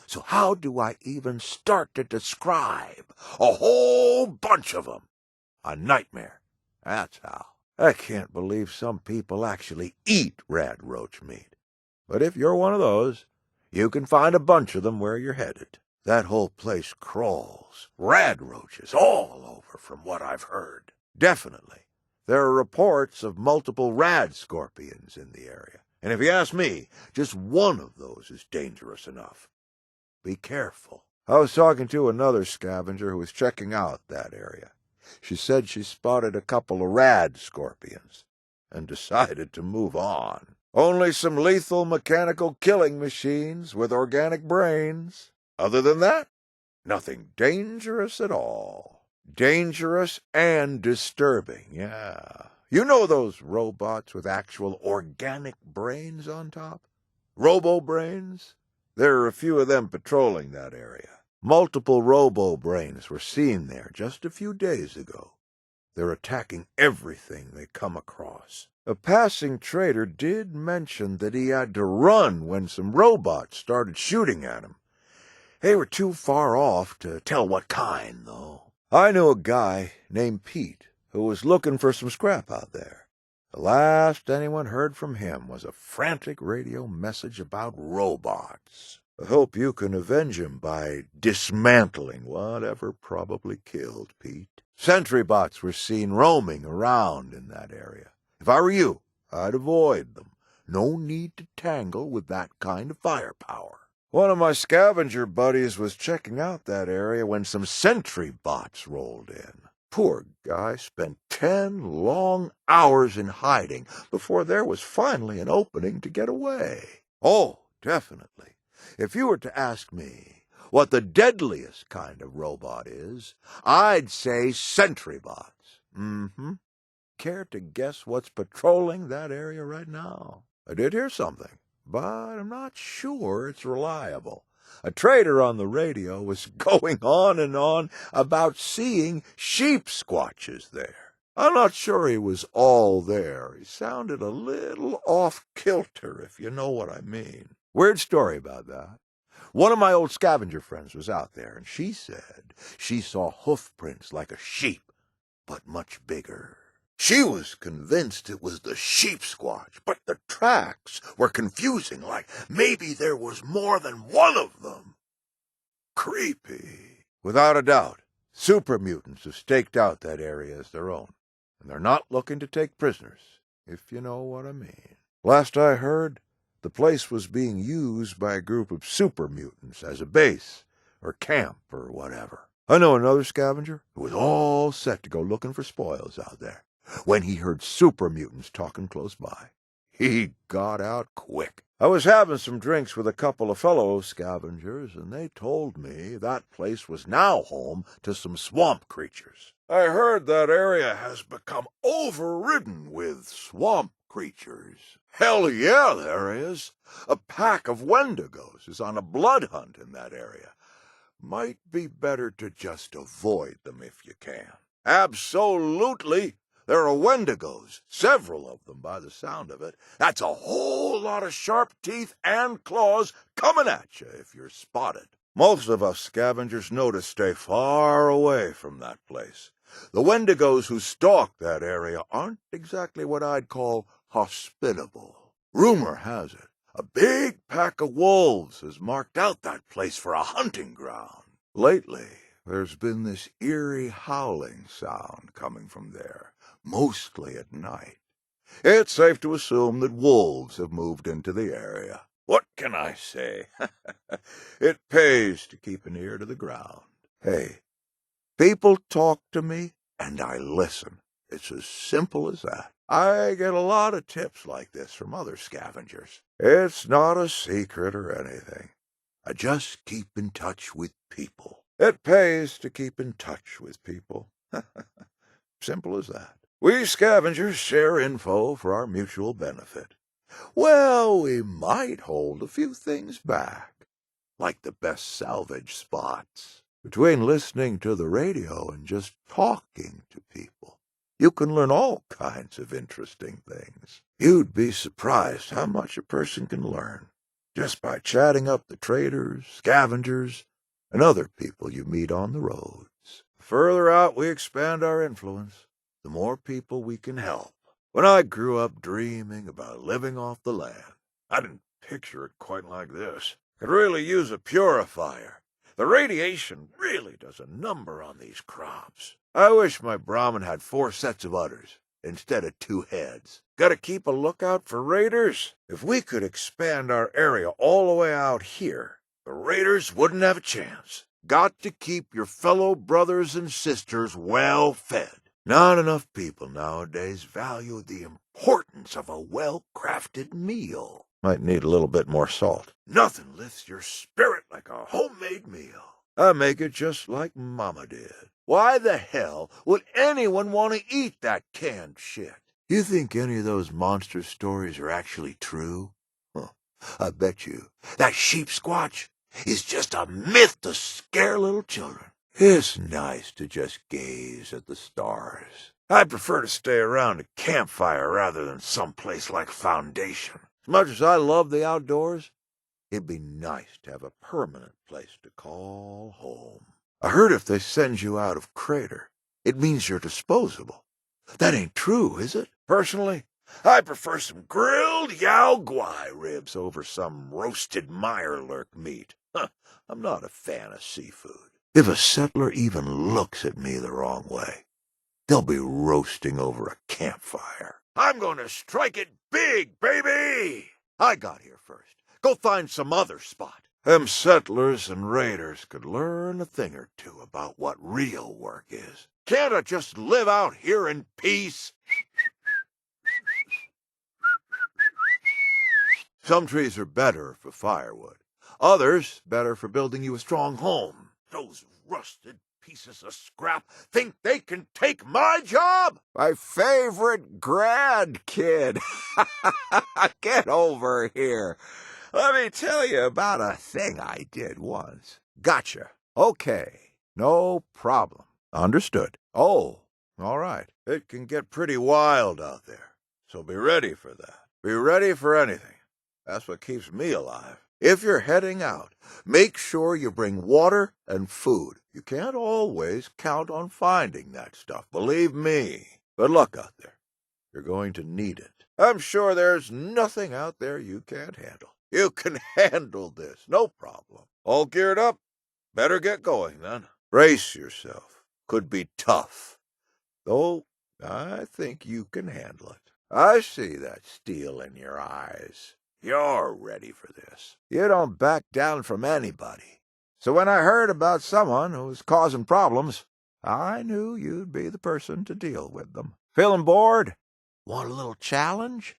So how do I even start to describe a whole bunch of them? A nightmare. That's how. I can't believe some people actually eat rad roach meat. But if you're one of those, you can find a bunch of them where you're headed. That whole place crawls. Rad roaches all over from what I've heard. Definitely. There are reports of multiple rad scorpions in the area. And if you ask me, just one of those is dangerous enough. Be careful. I was talking to another scavenger who was checking out that area. She said she spotted a couple of rad scorpions and decided to move on. Only some lethal mechanical killing machines with organic brains. Other than that, nothing dangerous at all. Dangerous and disturbing, yeah. You know those robots with actual organic brains on top? Robo-brains? There are a few of them patrolling that area. Multiple robo-brains were seen there just a few days ago. They're attacking everything they come across. A passing trader did mention that he had to run when some robots started shooting at him. They were too far off to tell what kind, though. I knew a guy named Pete who was looking for some scrap out there. The last anyone heard from him was a frantic radio message about robots. I hope you can avenge him by dismantling whatever probably killed Pete. Sentry bots were seen roaming around in that area. If I were you, I'd avoid them. No need to tangle with that kind of firepower. One of my scavenger buddies was checking out that area when some sentry bots rolled in. Poor guy spent 10 long hours in hiding before there was finally an opening to get away. Oh, definitely. If you were to ask me what the deadliest kind of robot is, I'd say sentry bots. Care to guess what's patrolling that area right now? I did hear something, but I'm not sure it's reliable. A trader on the radio was going on and on about seeing sheep squatches there. I'm not sure he was all there. He sounded a little off-kilter, if you know what I mean. Weird story about that. One of my old scavenger friends was out there, and she said she saw hoof prints like a sheep, but much bigger. She was convinced it was the sheep squatch, but the tracks were confusing, like maybe there was more than one of them. Creepy. Without a doubt, super mutants have staked out that area as their own, and they're not looking to take prisoners, if you know what I mean. Last I heard, the place was being used by a group of super mutants as a base, or camp, or whatever. I know another scavenger who was all set to go looking for spoils out there when he heard super mutants talking close by. He got out quick. I was having some drinks with a couple of fellow scavengers, and they told me that place was now home to some swamp creatures. I heard that area has become overridden with swamp creatures. Hell yeah, there is. A pack of Wendigos is on a blood hunt in that area. Might be better to just avoid them if you can. Absolutely. There are Wendigos, several of them by the sound of it. That's a whole lot of sharp teeth and claws coming at you if you're spotted. Most of us scavengers know to stay far away from that place. The Wendigos who stalk that area aren't exactly what I'd call hospitable. Rumor has it, a big pack of wolves has marked out that place for a hunting ground. Lately, there's been this eerie howling sound coming from there, mostly at night. It's safe to assume that wolves have moved into the area. What can I say? It pays to keep an ear to the ground. Hey, people talk to me, and I listen. It's as simple as that. I get a lot of tips like this from other scavengers. It's not a secret or anything. I just keep in touch with people. It pays to keep in touch with people. Simple as that. We scavengers share info for our mutual benefit. Well, we might hold a few things back, like the best salvage spots. Between listening to the radio and just talking to people, you can learn all kinds of interesting things. You'd be surprised how much a person can learn just by chatting up the traders, scavengers, and other people you meet on the roads. The further out we expand our influence, the more people we can help. When I grew up dreaming about living off the land, I didn't picture it quite like this. Could really use a purifier. The radiation really does a number on these crops. I wish my Brahmin had 4 sets of udders instead of 2 heads. Gotta keep a lookout for raiders. If we could expand our area all the way out here, the raiders wouldn't have a chance. Got to keep your fellow brothers and sisters well fed. Not enough people nowadays value the importance of a well-crafted meal. Might need a little bit more salt. Nothing lifts your spirit like a homemade meal. I make it just like Mama did. Why the hell would anyone want to eat that canned shit? You think any of those monster stories are actually true? Huh. I bet you that sheep squatch is just a myth to scare little children. It's nice to just gaze at the stars I'd prefer to stay around a campfire rather than someplace like Foundation. As much as I love the outdoors, it'd be nice to have a permanent place to call home. I heard if they send you out of Crater, it means you're disposable. That ain't true, is it? Personally, I prefer some grilled Yao Guai ribs over some roasted Mirelurk meat. I'm not a fan of seafood. If a settler even looks at me the wrong way, they'll be roasting over a campfire. I'm going to strike it big, baby! I got here first. Go find some other spot. Them settlers and raiders could learn a thing or two about what real work is. Can't I just live out here in peace? Some trees are better for firewood. Others better for building you a strong home. Those rusted pieces of scrap think they can take my job? My favorite grad kid. Get over here. Let me tell you about a thing I did once. Gotcha. Okay. No problem. Understood. Oh, all right. It can get pretty wild out there, so be ready for that. Be ready for anything. That's what keeps me alive. If you're heading out, make sure you bring water and food. You can't always count on finding that stuff, believe me. Good luck out there. You're going to need it. I'm sure there's nothing out there you can't handle. You can handle this, no problem. All geared up? Better get going, then. Brace yourself. Could be tough. Though, I think you can handle it. I see that steel in your eyes. You're ready for this. You don't back down from anybody. So when I heard about someone who was causing problems, I knew you'd be the person to deal with them. Feeling bored? Want a little challenge?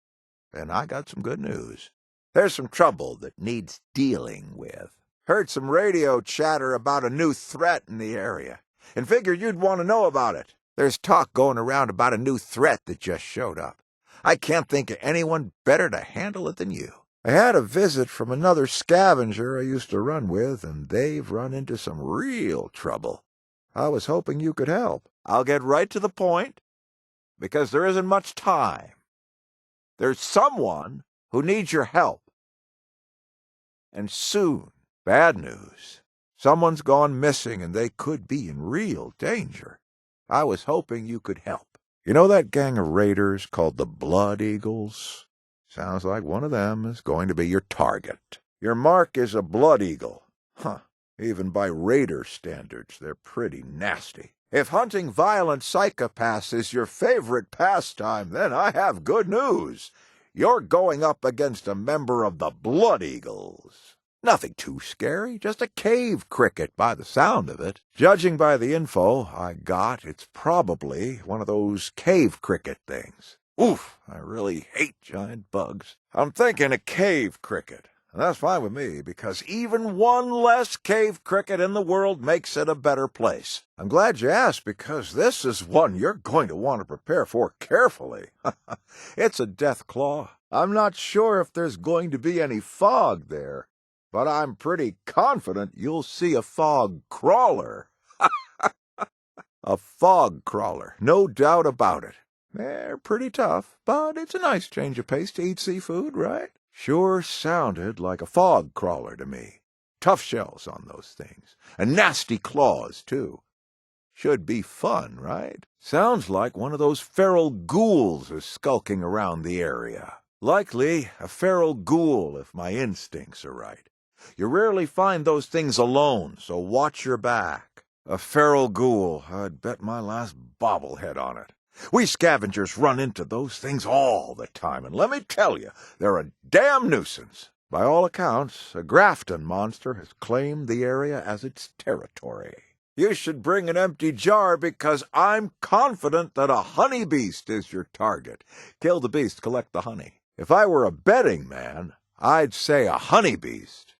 Then I got some good news. There's some trouble that needs dealing with. Heard some radio chatter about a new threat in the area, and figured you'd want to know about it. There's talk going around about a new threat that just showed up. I can't think of anyone better to handle it than you. I had a visit from another scavenger I used to run with, and they've run into some real trouble. I was hoping you could help. I'll get right to the point, because there isn't much time. There's someone who needs your help. And soon. Bad news. Someone's gone missing, and they could be in real danger. I was hoping you could help. You know that gang of raiders called the Blood Eagles? Sounds like one of them is going to be your target. Your mark is a blood eagle. Even by raider standards, they're pretty nasty. If hunting violent psychopaths is your favorite pastime, then I have good news. You're going up against a member of the Blood Eagles. Nothing too scary, just a cave cricket by the sound of it. Judging by the info I got, it's probably one of those cave cricket things. Oof, I really hate giant bugs. I'm thinking a cave cricket. And that's fine with me, because even one less cave cricket in the world makes it a better place. I'm glad you asked, because this is one you're going to want to prepare for carefully. It's a death claw. I'm not sure if there's going to be any fog there, but I'm pretty confident you'll see a fog crawler. A fog crawler, no doubt about it. They're pretty tough, but it's a nice change of pace to eat seafood, right? Sure sounded like a fog crawler to me. Tough shells on those things, and nasty claws, too. Should be fun, right? Sounds like one of those feral ghouls is skulking around the area. Likely a feral ghoul, if my instincts are right. You rarely find those things alone, so watch your back. A feral ghoul, I'd bet my last bobblehead on it. We scavengers run into those things all the time, and let me tell you, they're a damn nuisance. By all accounts, a Grafton monster has claimed the area as its territory. You should bring an empty jar, because I'm confident that a honey beast is your target. Kill the beast, collect the honey. If I were a betting man, I'd say a honey beast.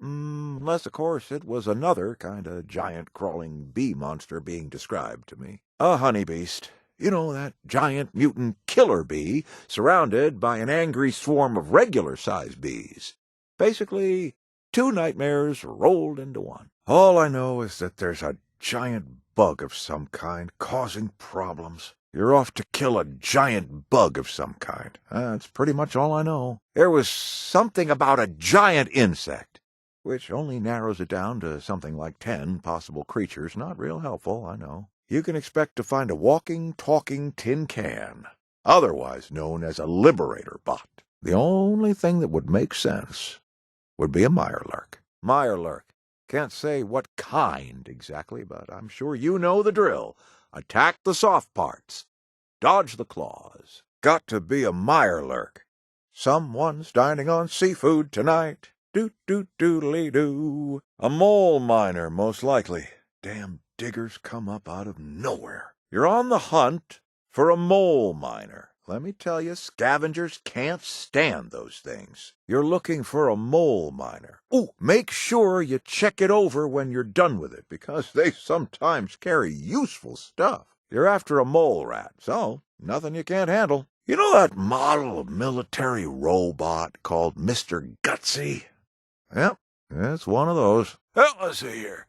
Unless, of course, it was another kind of giant crawling bee monster being described to me. A honey beast. You know, that giant mutant killer bee surrounded by an angry swarm of regular-sized bees. Basically, two nightmares rolled into one. All I know is that there's a giant bug of some kind causing problems. You're off to kill a giant bug of some kind. That's pretty much all I know. There was something about a giant insect, which only narrows it down to something like 10 possible creatures. Not real helpful, I know. You can expect to find a walking, talking tin can, otherwise known as a liberator bot. The only thing that would make sense would be a mirelurk. Mirelurk. Can't say what kind exactly, but I'm sure you know the drill. Attack the soft parts. Dodge the claws. Got to be a mirelurk. Someone's dining on seafood tonight. Doodly-doo. A mole miner, most likely. Damn diggers come up out of nowhere. You're on the hunt for a mole miner. Let me tell you, scavengers can't stand those things. You're looking for a mole miner. Ooh, make sure you check it over when you're done with it, because they sometimes carry useful stuff. You're after a mole rat, so nothing you can't handle. You know that model of military robot called Mr. Gutsy? Yep, it's one of those. Well, let's see here.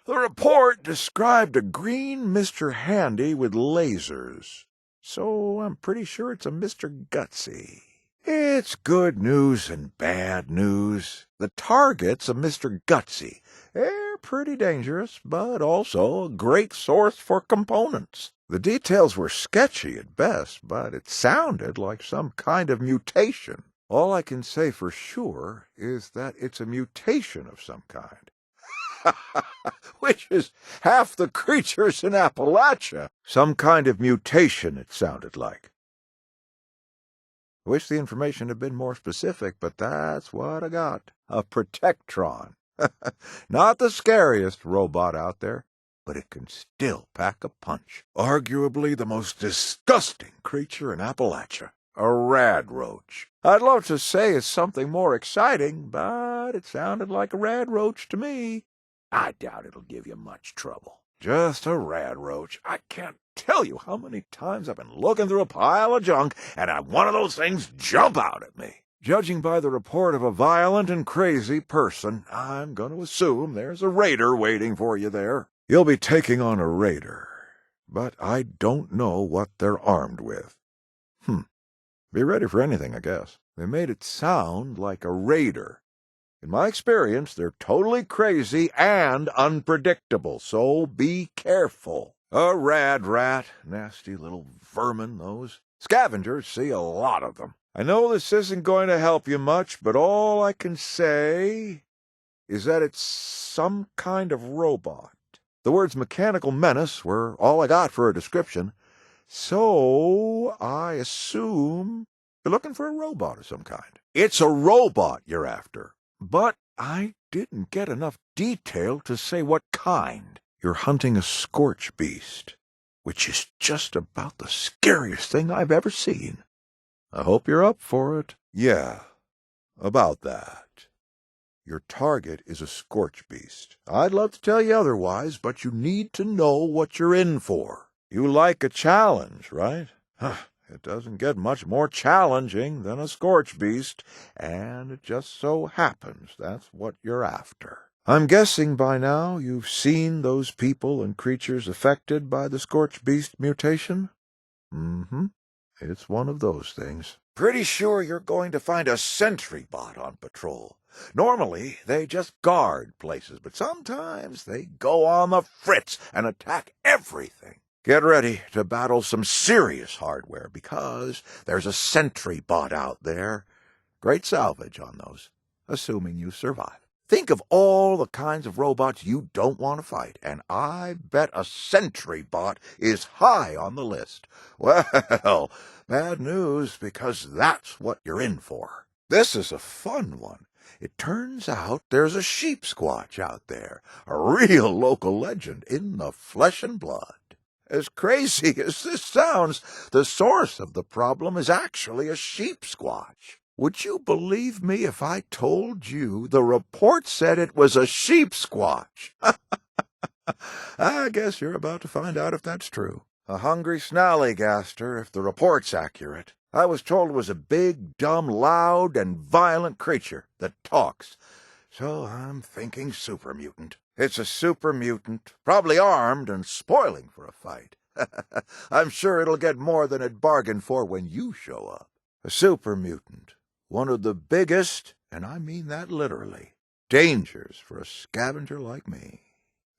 The report described a green Mr. Handy with lasers. So I'm pretty sure it's a Mr. Gutsy. It's good news and bad news. The target's a Mr. Gutsy. They're pretty dangerous, but also a great source for components. The details were sketchy at best, but it sounded like some kind of mutation. All I can say for sure is that it's a mutation of some kind. Which is half the creatures in Appalachia. Some kind of mutation, it sounded like. I wish the information had been more specific, but that's what I got. A Protectron. Not the scariest robot out there, but it can still pack a punch. Arguably the most disgusting creature in Appalachia. A rad roach. I'd love to say it's something more exciting, but it sounded like a rad roach to me. I doubt it'll give you much trouble. Just a rad roach. I can't tell you how many times I've been looking through a pile of junk and had one of those things jump out at me. Judging by the report of a violent and crazy person, I'm going to assume there's a raider waiting for you there. You'll be taking on a raider, but I don't know what they're armed with. Be ready for anything, I guess. They made it sound like a raider. In my experience, they're totally crazy and unpredictable, so be careful. A rad rat, nasty little vermin, those. Scavengers see a lot of them. I know this isn't going to help you much, but all I can say is that it's some kind of robot. The words mechanical menace were all I got for a description, so I assume you're looking for a robot of some kind. It's a robot you're after. But I didn't get enough detail to say what kind. You're hunting a scorch beast, which is just about the scariest thing I've ever seen. I hope you're up for it. Yeah, about that. Your target is a scorch beast. I'd love to tell you otherwise, but you need to know what you're in for. You like a challenge, right? It doesn't get much more challenging than a scorch beast, and it just so happens that's what you're after. I'm guessing by now you've seen those people and creatures affected by the scorch beast mutation? It's one of those things. Pretty sure you're going to find a sentry bot on patrol. Normally, they just guard places, but sometimes they go on the fritz and attack everything. Get ready to battle some serious hardware, because there's a sentry bot out there. Great salvage on those, assuming you survive. Think of all the kinds of robots you don't want to fight, and I bet a sentry bot is high on the list. Well, bad news, because that's what you're in for. This is a fun one. It turns out there's a sheep squatch out there, a real local legend in the flesh and blood. As crazy as this sounds, the source of the problem is actually a sheep squatch. Would you believe me if I told you the report said it was a sheep squatch? I guess you're about to find out if that's true. A hungry snallygaster, if the report's accurate. I was told it was a big, dumb, loud, and violent creature that talks. So I'm thinking super mutant. It's a super mutant, probably armed and spoiling for a fight. I'm sure it'll get more than it bargained for when you show up. A super mutant. One of the biggest, and I mean that literally, dangers for a scavenger like me.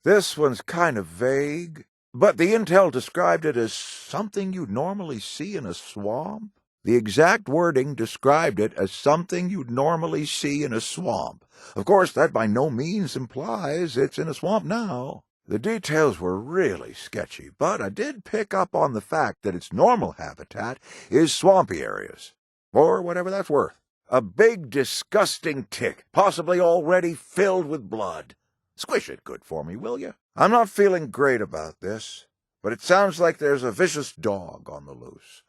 This one's kind of vague, but the intel described it as something you'd normally see in a swamp. The exact wording described it as something you'd normally see in a swamp. Of course, that by no means implies it's in a swamp now. The details were really sketchy, but I did pick up on the fact that its normal habitat is swampy areas, or whatever that's worth. A big, disgusting tick, possibly already filled with blood. Squish it good for me, will you? I'm not feeling great about this, but it sounds like there's a vicious dog on the loose.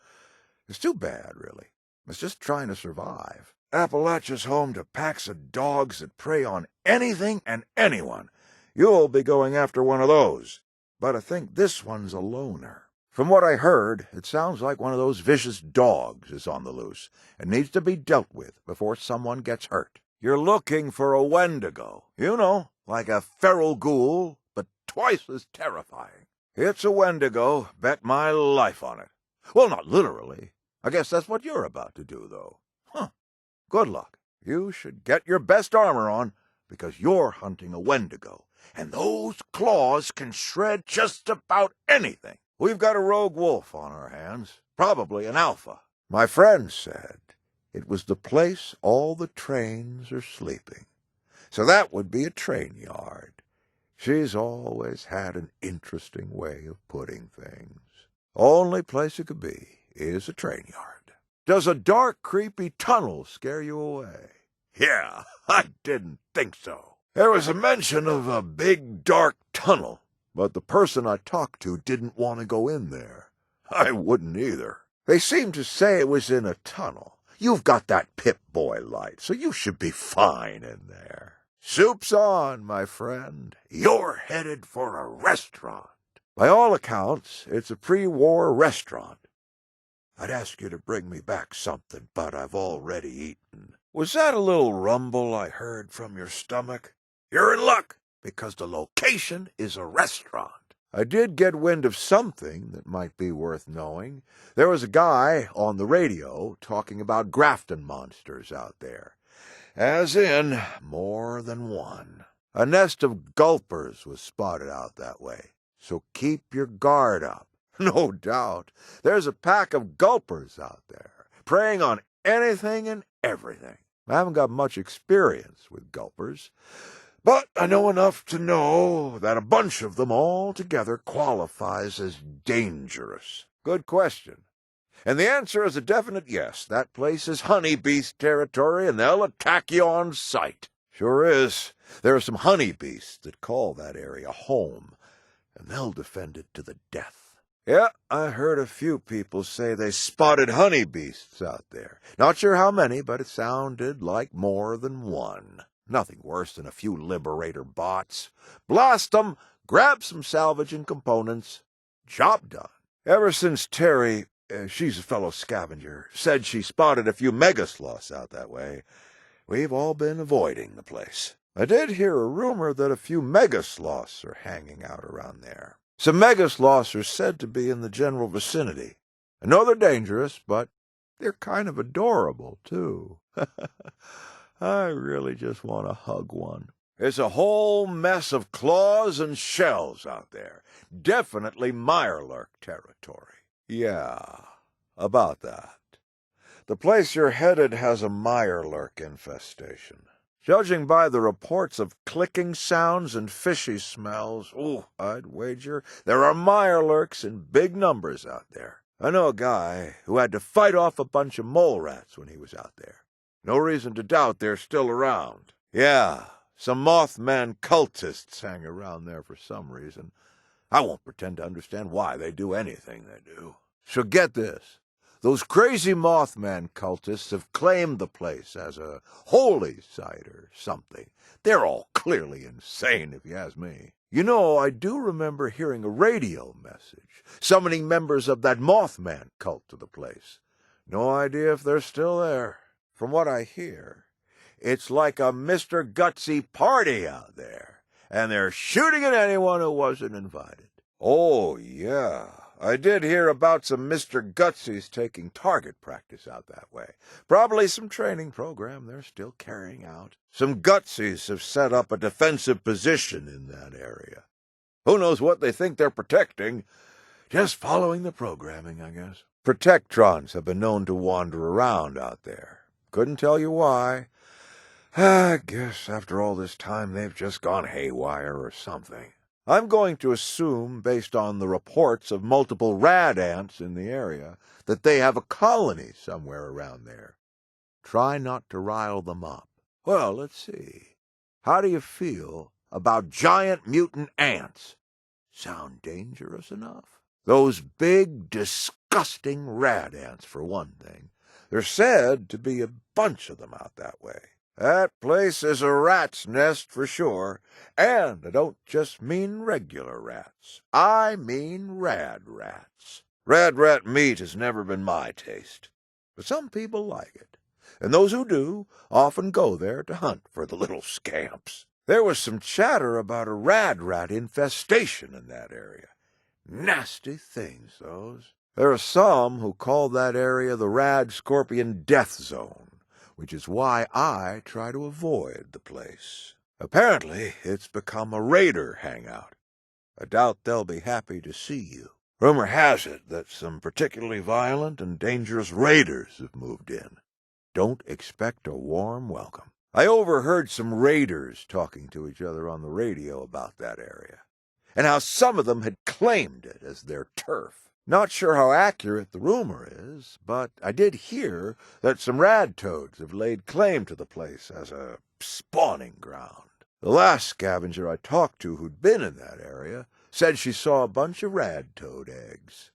It's too bad, really. It's just trying to survive. Appalachia's home to packs of dogs that prey on anything and anyone. You'll be going after one of those. But I think this one's a loner. From what I heard, it sounds like one of those vicious dogs is on the loose and needs to be dealt with before someone gets hurt. You're looking for a Wendigo. You know, like a feral ghoul, but twice as terrifying. It's a Wendigo. Bet my life on it. Well, not literally. I guess that's what you're about to do, though. Huh. Good luck. You should get your best armor on, because you're hunting a Wendigo, and those claws can shred just about anything. We've got a rogue wolf on our hands, probably an alpha. My friend said it was the place all the trains are sleeping. So that would be a train yard. She's always had an interesting way of putting things. Only place it could be is a train yard. Does a dark, creepy tunnel scare you away? Yeah, I didn't think so. There was a mention of a big, dark tunnel, but the person I talked to didn't want to go in there. I wouldn't either. They seemed to say it was in a tunnel. You've got that Pip-Boy light, so you should be fine in there. Soup's on, my friend. You're headed for a restaurant. By all accounts, it's a pre-war restaurant. I'd ask you to bring me back something, but I've already eaten. Was that a little rumble I heard from your stomach? You're in luck, because the location is a restaurant. I did get wind of something that might be worth knowing. There was a guy on the radio talking about Grafton monsters out there. As in, more than one. A nest of gulpers was spotted out that way. So keep your guard up. No doubt. There's a pack of gulpers out there, preying on anything and everything. I haven't got much experience with gulpers, but I know enough to know that a bunch of them all together qualifies as dangerous. Good question. And the answer is a definite yes. That place is honeybeast territory, and they'll attack you on sight. Sure is. There are some honeybeasts that call that area home, and they'll defend it to the death. Yeah, I heard a few people say they spotted honeybeasts out there. Not sure how many, but it sounded like more than one. Nothing worse than a few Liberator bots. Blast them, grab some salvage and components. Job done. Ever since Terry, she's a fellow scavenger, said she spotted a few megasloths out that way, we've all been avoiding the place. I did hear a rumor that a few megasloths are hanging out around there. Some megasloths are said to be in the general vicinity. I know they're dangerous, but they're kind of adorable, too. I really just want to hug one. It's a whole mess of claws and shells out there. Definitely Mirelurk territory. Yeah, about that. The place you're headed has a Mirelurk infestation. Judging by the reports of clicking sounds and fishy smells, I'd wager there are Mirelurks in big numbers out there. I know a guy who had to fight off a bunch of mole rats when he was out there. No reason to doubt they're still around. Yeah, some Mothman cultists hang around there for some reason. I won't pretend to understand why they do anything they do. So get this. Those crazy Mothman cultists have claimed the place as a holy site or something. They're all clearly insane, if you ask me. You know, I do remember hearing a radio message summoning members of that Mothman cult to the place. No idea if they're still there. From what I hear, it's like a Mr. Gutsy party out there, and they're shooting at anyone who wasn't invited. Oh, yeah. I did hear about some Mr. Gutsies taking target practice out that way. Probably some training program they're still carrying out. Some Gutsies have set up a defensive position in that area. Who knows what they think they're protecting? Just following the programming, I guess. Protectrons have been known to wander around out there. Couldn't tell you why. I guess after all this time they've just gone haywire or something. I'm going to assume, based on the reports of multiple rad ants in the area, that they have a colony somewhere around there. Try not to rile them up. Well, let's see. How do you feel about giant mutant ants? Sound dangerous enough? Those big, disgusting rad ants, for one thing. There's said to be a bunch of them out that way. That place is a rat's nest for sure, and I don't just mean regular rats. I mean rad rats. Rad rat meat has never been my taste, but some people like it, and those who do often go there to hunt for the little scamps. There was some chatter about a rad rat infestation in that area. Nasty things, those. There are some who call that area the rad scorpion death zone, which is why I try to avoid the place. Apparently, it's become a raider hangout. I doubt they'll be happy to see you. Rumor has it that some particularly violent and dangerous raiders have moved in. Don't expect a warm welcome. I overheard some raiders talking to each other on the radio about that area, and how some of them had claimed it as their turf. Not sure how accurate the rumor is, but I did hear that some rad toads have laid claim to the place as a spawning ground. The last scavenger I talked to who'd been in that area said she saw a bunch of rad toad eggs.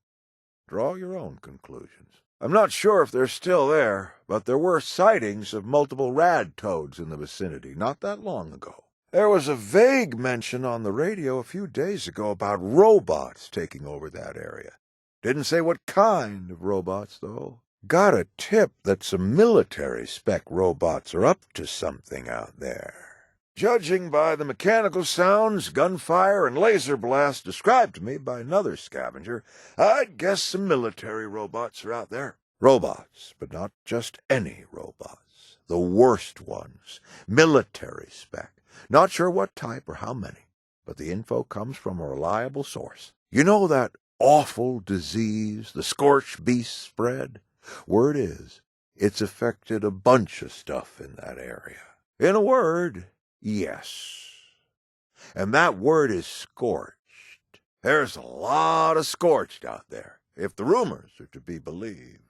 Draw your own conclusions. I'm not sure if they're still there, but there were sightings of multiple rad toads in the vicinity not that long ago. There was a vague mention on the radio a few days ago about robots taking over that area. Didn't say what kind of robots, though. Got a tip that some military-spec robots are up to something out there. Judging by the mechanical sounds, gunfire, and laser blasts described to me by another scavenger, I'd guess some military robots are out there. Robots, but not just any robots. The worst ones. Military-spec. Not sure what type or how many, but the info comes from a reliable source. You know that awful disease the scorched beast spread? Word is, it's affected a bunch of stuff in that area. In a word, yes. And that word is scorched. There's a lot of scorched out there, if the rumors are to be believed.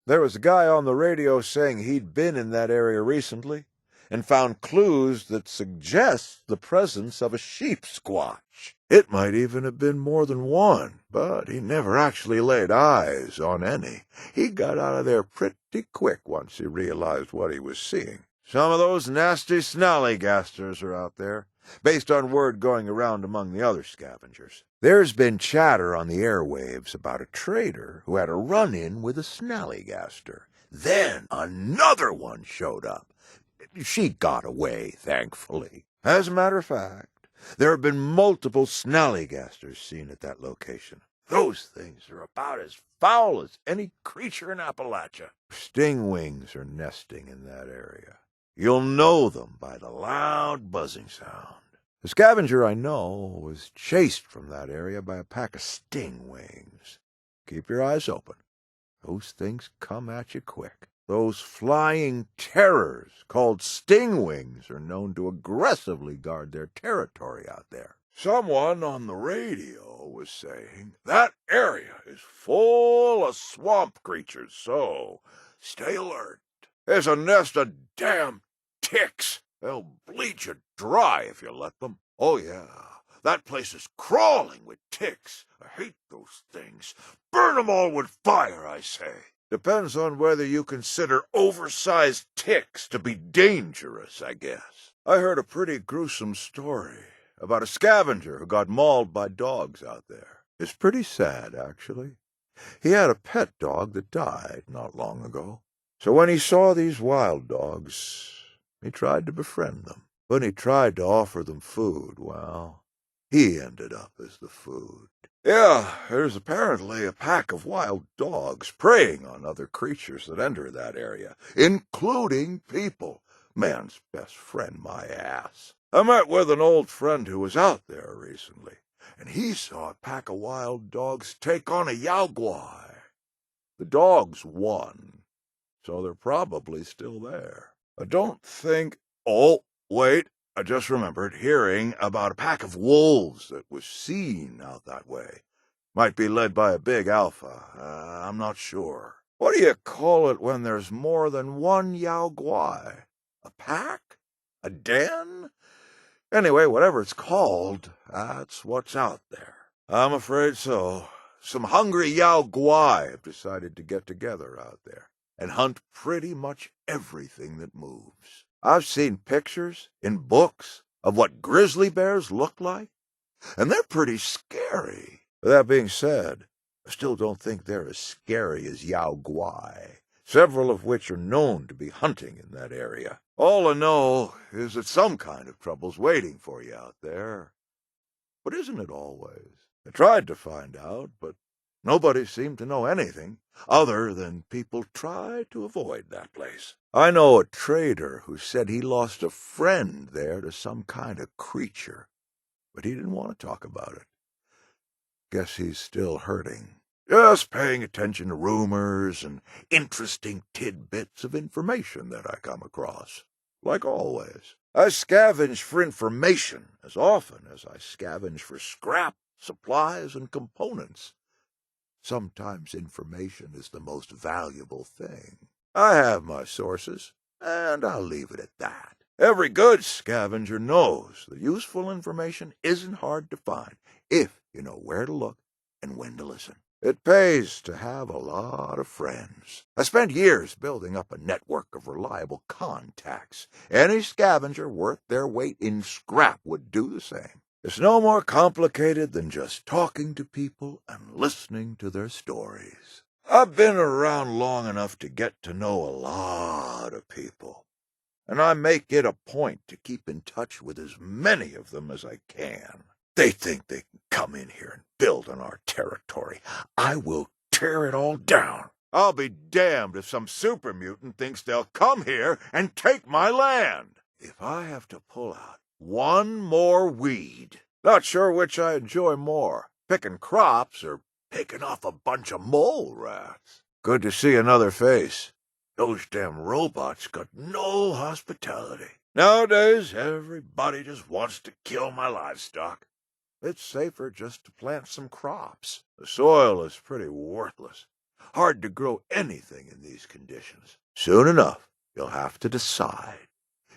There was a guy on the radio saying he'd been in that area recently and found clues that suggest the presence of a sheep squatch. It might even have been more than one, but he never actually laid eyes on any. He got out of there pretty quick once he realized what he was seeing. Some of those nasty snallygasters are out there, based on word going around among the other scavengers. There's been chatter on the airwaves about a trader who had a run-in with a snallygaster. Then another one showed up. She got away, thankfully. As a matter of fact, there have been multiple snallygasters seen at that location. Those things are about as foul as any creature in Appalachia. Stingwings are nesting in that area. You'll know them by the loud buzzing sound. The scavenger I know was chased from that area by a pack of stingwings. Keep your eyes open. Those things come at you quick. Those flying terrors called stingwings are known to aggressively guard their territory out there. Someone on the radio was saying that area is full of swamp creatures, so stay alert. There's a nest of damn ticks. They'll bleed you dry if you let them. Oh, yeah, that place is crawling with ticks. I hate those things. Burn 'em all with fire, I say. Depends on whether you consider oversized ticks to be dangerous, I guess. I heard a pretty gruesome story about a scavenger who got mauled by dogs out there. It's pretty sad, actually. He had a pet dog that died not long ago. So when he saw these wild dogs, he tried to befriend them. When he tried to offer them food, well, he ended up as the food. Yeah, there's apparently a pack of wild dogs preying on other creatures that enter that area, including people. Man's best friend, my ass. I met with an old friend who was out there recently, and he saw a pack of wild dogs take on a yaguai. The dogs won, so they're probably still there. I don't think... Oh, wait, I just remembered hearing about a pack of wolves that was seen out that way. Might be led by a big alpha. I'm not sure. What do you call it when there's more than one Yao Guai? A pack? A den? Anyway, whatever it's called, that's what's out there. I'm afraid so. Some hungry Yao Guai have decided to get together out there and hunt pretty much everything that moves. I've seen pictures in books of what grizzly bears look like, and they're pretty scary. That being said, I still don't think they're as scary as Yao Guai, several of which are known to be hunting in that area. All I know is that some kind of trouble's waiting for you out there. But isn't it always? I tried to find out, but nobody seemed to know anything other than people try to avoid that place. I know a trader who said he lost a friend there to some kind of creature, but he didn't want to talk about it. Guess he's still hurting. Just paying attention to rumors and interesting tidbits of information that I come across. Like always, I scavenge for information as often as I scavenge for scrap, supplies, and components. Sometimes information is the most valuable thing. I have my sources, and I'll leave it at that. Every good scavenger knows that useful information isn't hard to find if you know where to look and when to listen. It pays to have a lot of friends. I spent years building up a network of reliable contacts. Any scavenger worth their weight in scrap would do the same. It's no more complicated than just talking to people and listening to their stories. I've been around long enough to get to know a lot of people, and I make it a point to keep in touch with as many of them as I can. They think they can come in here and build on our territory. I will tear it all down. I'll be damned if some super mutant thinks they'll come here and take my land. If I have to pull out one more weed, not sure which I enjoy more, picking crops or picking off a bunch of mole rats. Good to see another face. Those damn robots got no hospitality. Nowadays, everybody just wants to kill my livestock. It's safer just to plant some crops. The soil is pretty worthless. Hard to grow anything in these conditions. Soon enough, you'll have to decide.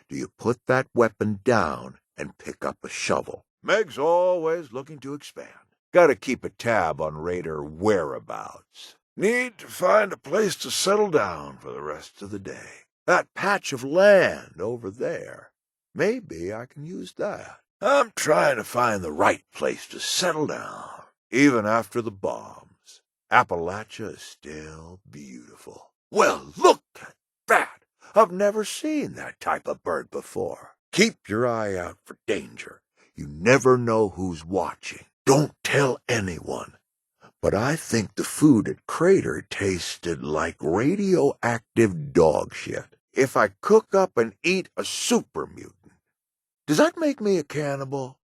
Do you put that weapon down and pick up a shovel? Meg's always looking to expand. Gotta keep a tab on raider whereabouts. Need to find a place to settle down for the rest of the day. That patch of land over there. Maybe I can use that. I'm trying to find the right place to settle down, even after the bombs. Appalachia is still beautiful. Well, look at that! I've never seen that type of bird before. Keep your eye out for danger. You never know who's watching. Don't tell anyone. But I think the food at Crater tasted like radioactive dog shit. If I cook up and eat a super mutant, does that make me a cannibal?